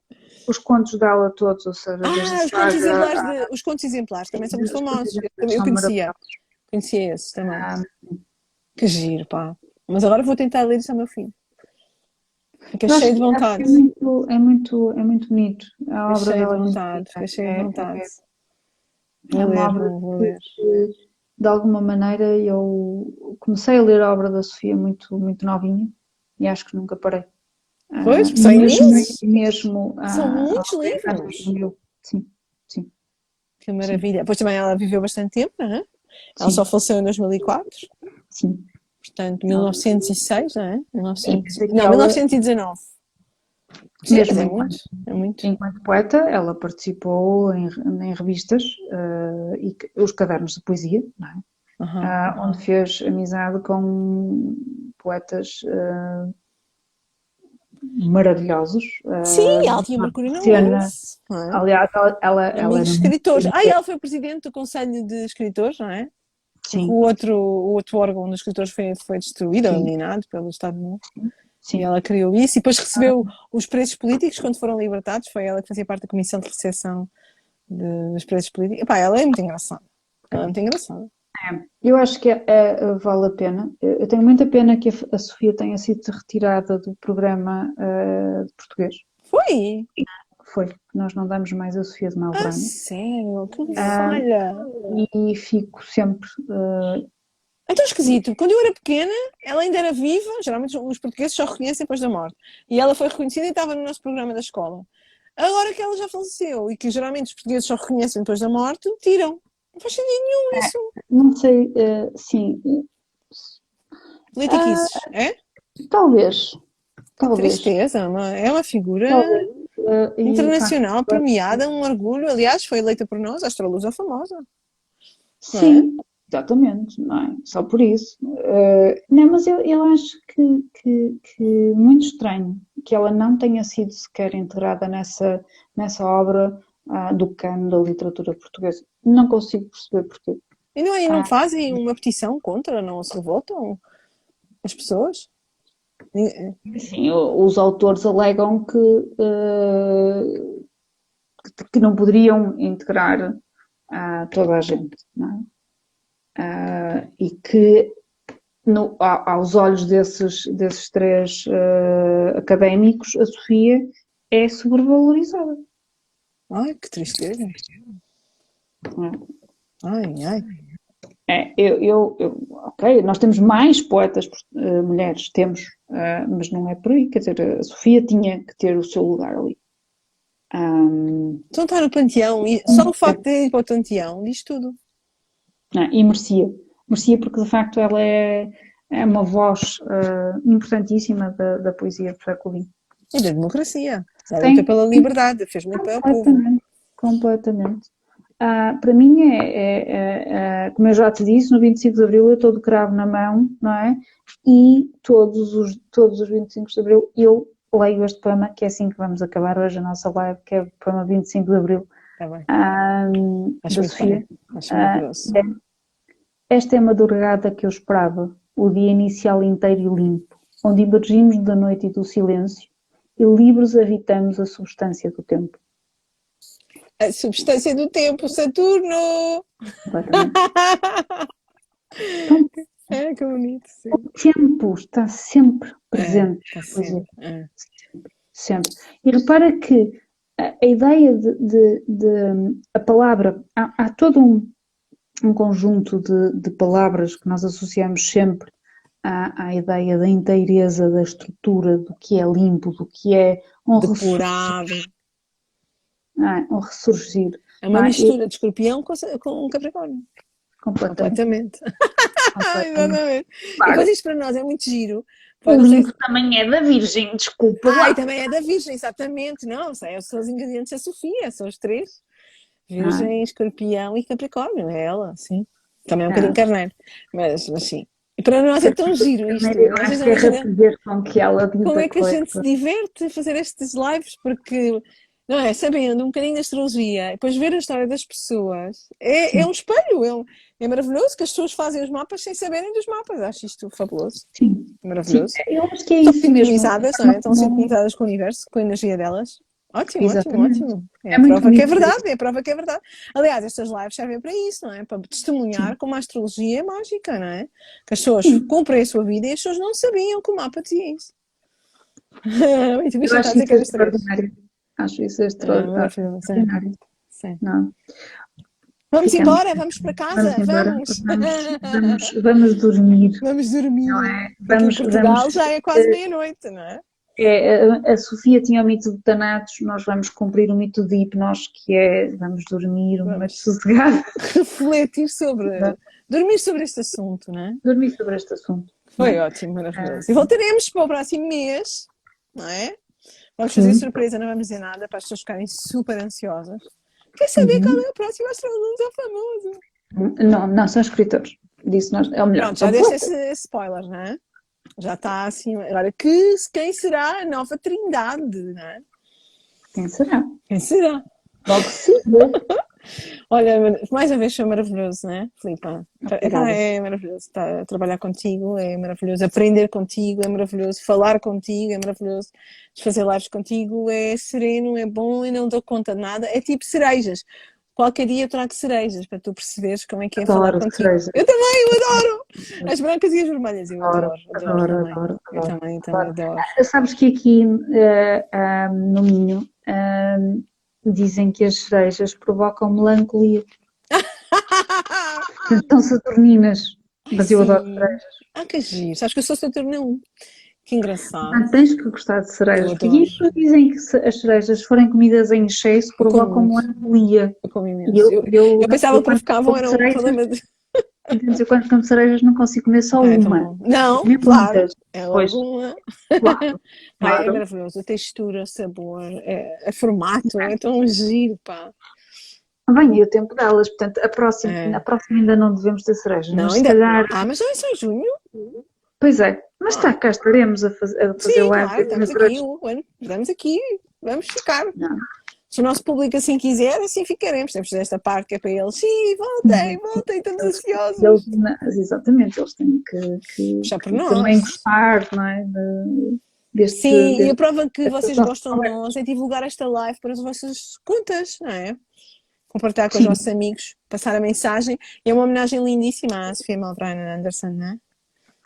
os contos dela todos, ou seja, desde a saga, Os contos exemplares também são muito os contos famosos. exemplares Eu são conhecia, maravilhosos. conhecia esses também. Ah, Que giro, pá. Mas agora vou tentar ler isso ao meu filho. Fiquei eu cheio de acho que vontade. é muito bonito. A Fiquei obra cheio de dela é muito vontade, bonita. fiquei cheio de vontade. É Vou uma ler, obra vou que, ler. de alguma maneira, eu comecei a ler a obra da Sofia muito, muito novinha e acho que nunca parei. Pois, porque são Mesmo, imensos. mesmo São muitos antes do livros. meu. Sim, sim, Que sim, maravilha. Pois também ela viveu bastante tempo, não é? Ela só sim, faleceu em 2004, sim. portanto, Ela- 1906, não é? E pensa que Não, ela, 1919. Sim, mas mesmo é muito, é muito. enquanto poeta, ela participou em revistas os cadernos de poesia, não é? Aham. Onde fez amizade com poetas maravilhosos. Sim, ela tinha Mercúrio na Lua, Cena, não é? aliás, ela Amigos era muito escritores. Ah, e inteligente. ela foi presidente do Conselho de Escritores, não é? Porque Sim, o outro órgão dos escritores foi destruído ou sim, eliminado pelo Estado Novo. E sim. ela criou isso. E depois recebeu os presos políticos quando foram libertados. Foi ela que fazia parte da comissão de recepção dos presos políticos. Epá, ela é muito engraçada. Ela é muito engraçada. Eu acho que vale a pena. Eu tenho muita pena que a Sofia tenha sido retirada do programa de português. Foi? Foi, nós não damos mais a Sofia de Ah, Malvarano. sério? Que Ah, falha! e fico sempre. Então esquisito. Quando eu era pequena, ela ainda era viva. Geralmente os portugueses só reconhecem depois da morte. E ela foi reconhecida e estava no nosso programa da escola. Agora que ela já faleceu e que geralmente os portugueses só reconhecem depois da morte, tiram. Não faz sentido nenhum isso. não sei, sim. Ah, Politiquices, é? talvez, Que talvez, tristeza. É uma figura talvez. E pá, internacional premiada, um orgulho. Aliás, foi eleita por nós, a Astrolusa famosa, não é? sim, exatamente, não é? Só por isso. Não, mas eu acho que muito estranho que ela não tenha sido sequer integrada nessa obra do cano da literatura portuguesa. Não consigo perceber porquê. E não Ah, fazem uma petição contra, não se revoltam as pessoas? sim, os autores alegam que não poderiam integrar toda a gente, não é? E que aos olhos desses três académicos, a Sofia é sobrevalorizada. Ai, que tristeza. Não é? Ai, ai. Ok, nós temos mais poetas mulheres, temos, mas não é por aí, quer dizer, a Sofia tinha que ter o seu lugar ali. Então está no panteão e só o facto de ir para o panteão diz tudo. E merecia porque de facto ela é uma voz importantíssima da poesia do século XX. E da democracia. Ela luta Tem, pela liberdade, fez muito para o povo. completamente, completamente. Para mim como eu já te disse, no 25 de Abril eu estou de cravo na mão, não é? E todos os 25 de Abril eu leio este poema, que é assim que vamos acabar hoje a nossa live, que é o poema 25 de Abril, Está bem. Acho da muito Sofia. bem. Acho maravilhoso. Esta é a madrugada que eu esperava, o dia inicial inteiro e limpo, onde emergimos da noite e do silêncio e livres habitamos a substância do tempo. A substância do tempo, Saturno! Completamente. Então, Que bonito, sim. o tempo está sempre presente. Está sempre. Sempre. E repara que a ideia a palavra, há todo um conjunto de palavras que nós associamos sempre à ideia da inteireza, da estrutura, do que é limpo, do que é Depurado. um ressurgir. É uma mistura de escorpião com Capricórnio. Completamente. Exatamente. Claro. E depois isto para nós é muito giro. O limpo também é da Virgem, desculpa. E também é da Virgem, exatamente. Não, são os ingredientes da Sofia, são os três. Virgem, Escorpião e Capricórnio, é ela, sim. Também é um bocadinho carneiro, mas sim. E para nós é tão giro isto. Eu acho que é a rapidez com que ela diz como é que a gente se diverte a fazer estes lives, porque, não é, sabendo um bocadinho da astrologia, depois ver a história das pessoas, é um espelho, é maravilhoso que as pessoas fazem os mapas sem saberem dos mapas. Acho isto fabuloso. Sim. Maravilhoso. Sim. Eu acho que é isso mesmo. Não é? Estão sintonizadas com o universo, com a energia delas. Ótimo, exatamente. ótimo. É a prova que é verdade, é a prova que é verdade. Aliás, estas lives servem para isso, não é? Para testemunhar como a astrologia é mágica, não é? Que as pessoas cumprem a sua vida e as pessoas não sabiam que o mapa dizia isso. Eu acho isso extraordinário. Acho isso extraordinário. Sim. Não. Vamos embora, vamos para casa, vamos dormir. Vamos dormir. Não é? Em Portugal já é quase meia-noite, não é? A Sofia tinha o mito de Thanatos, nós vamos cumprir o mito de hipnose, que é vamos dormir uma noite sossegada. Refletir dormir sobre este assunto, não é? Dormir sobre este assunto. Foi ótimo, maravilhoso. E voltaremos para o próximo mês, não é? Vamos fazer surpresa, não vamos dizer nada, para as pessoas ficarem super ansiosas. Quer saber qual é o próximo astrólogo famoso? Não, são escritores. Disse nós, é o melhor. Pronto, já deixa esse spoiler, não é? Já está assim. Agora, quem será a nova Trindade, não é? Quem será? Quem será? Logo sim. Olha, mais uma vez foi maravilhoso, não é, Filipa? É maravilhoso estar a trabalhar contigo, é maravilhoso aprender contigo, é maravilhoso falar contigo, é maravilhoso fazer lives contigo, é sereno, é bom e não dou conta de nada. É tipo cerejas. Qualquer dia eu trago cerejas para tu perceberes como é que é falar contigo. Cerejas. Eu adoro! As brancas e as vermelhas, eu adoro. Eu também adoro. Sabes que aqui no Minho dizem que as cerejas provocam melancolia. Estão saturninas. Mas eu adoro cerejas. Que giro. Sabes que eu sou Saturno 1. Que engraçado. Tens que gostar de cerejas. E isso dizem que se as cerejas forem comidas em excesso provocam melancolia. Eu pensava que provocavam, era um problema de... Eu quando como cerejas não consigo comer só uma. Não, claro. É logo uma. Claro. É maravilhoso. A textura, o sabor, o formato, é tão giro, pá. Bem, e o tempo delas, portanto, a próxima ainda não devemos ter cerejas. Não, mas ainda... se calhar... mas já é só em junho. Pois é, mas cá estaremos a fazer sim, live. Claro, estamos aqui, vamos ficar. Não. Se o nosso público assim quiser, assim ficaremos. Temos esta parte que é para eles. Sim, voltem, estamos ansiosos. Exatamente, eles têm que também gostar, não é? Sim, e a prova que vocês gostam de nós é divulgar esta live para as vossas contas, não é? Compartilhar com os vossos amigos, passar a mensagem. E é uma homenagem lindíssima à Sofia Malvraina Anderson, não é?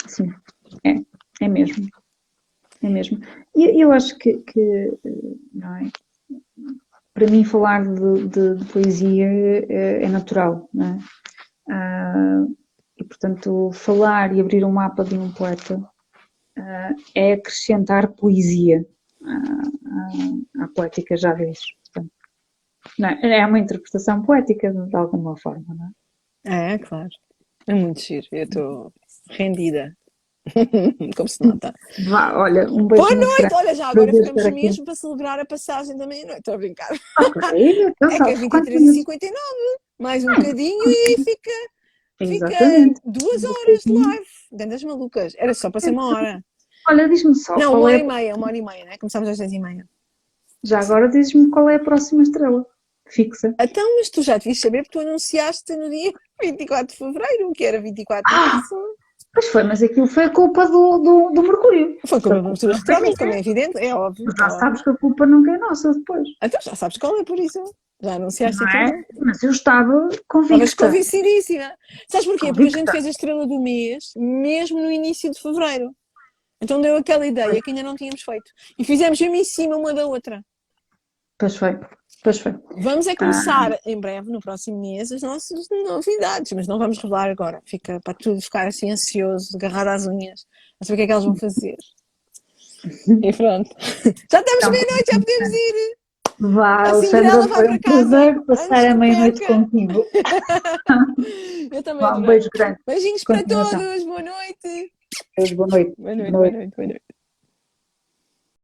Sim, é mesmo. É mesmo. E eu acho que não é? Para mim falar de poesia é natural, não é? E portanto falar e abrir um mapa de um poeta é acrescentar poesia à poética já diz. Portanto, não é uma interpretação poética de alguma forma, não é? É, claro. É muito giro. Eu estou rendida. Como se nota. Vá, olha, um beijo. Boa noite! Olha, já agora ficamos mesmo para celebrar a passagem da meia-noite. Estou a brincar. Okay, então, é que é 23h59. Mais um bocadinho e fica 2 horas de live. Grandes malucas. Era só para ser uma hora. Olha, diz-me só, Não, qual uma hora é, e meia, uma hora e meia, né? Começamos às 10h30. já agora dizes-me qual é a próxima estrela fixa. Então, mas tu já devias saber porque tu anunciaste no dia 24 de fevereiro, que era 24 de Ah, março. pois foi, mas aquilo foi a culpa do Mercúrio. Foi como Foi a culpa Mercúrio retrógrado, como minha. é evidente, é óbvio, Mas é já sabes óbvio. que a culpa nunca é nossa depois, Então já sabes qual é por isso. Já anunciaste não e é? tudo. Mas eu estava Estavas convicta, convencidíssima. Sabes porquê? Porque a gente convicta. fez a estrela do mês mesmo no início de fevereiro. Então deu aquela ideia Pois, que ainda não tínhamos feito. E fizemos mesmo em cima uma da outra. pois foi, pois foi. Vamos é Ah, começar em breve, no próximo mês, as nossas novidades, mas não vamos revelar agora. Fica para tudo ficar assim ansioso, agarrado às unhas, a saber o que é que elas vão fazer. E pronto. Já estamos então, meia-noite, já podemos ir. vá, A Alexandra, Cinderela vai foi um para casa prazer passar antes a que meia-noite perca. contigo. Eu também Vá, um adorei. beijo grande. Beijinhos para Continuação. todos. Boa noite. Beijo, boa noite. Boa noite, Boa boa noite. noite, boa noite.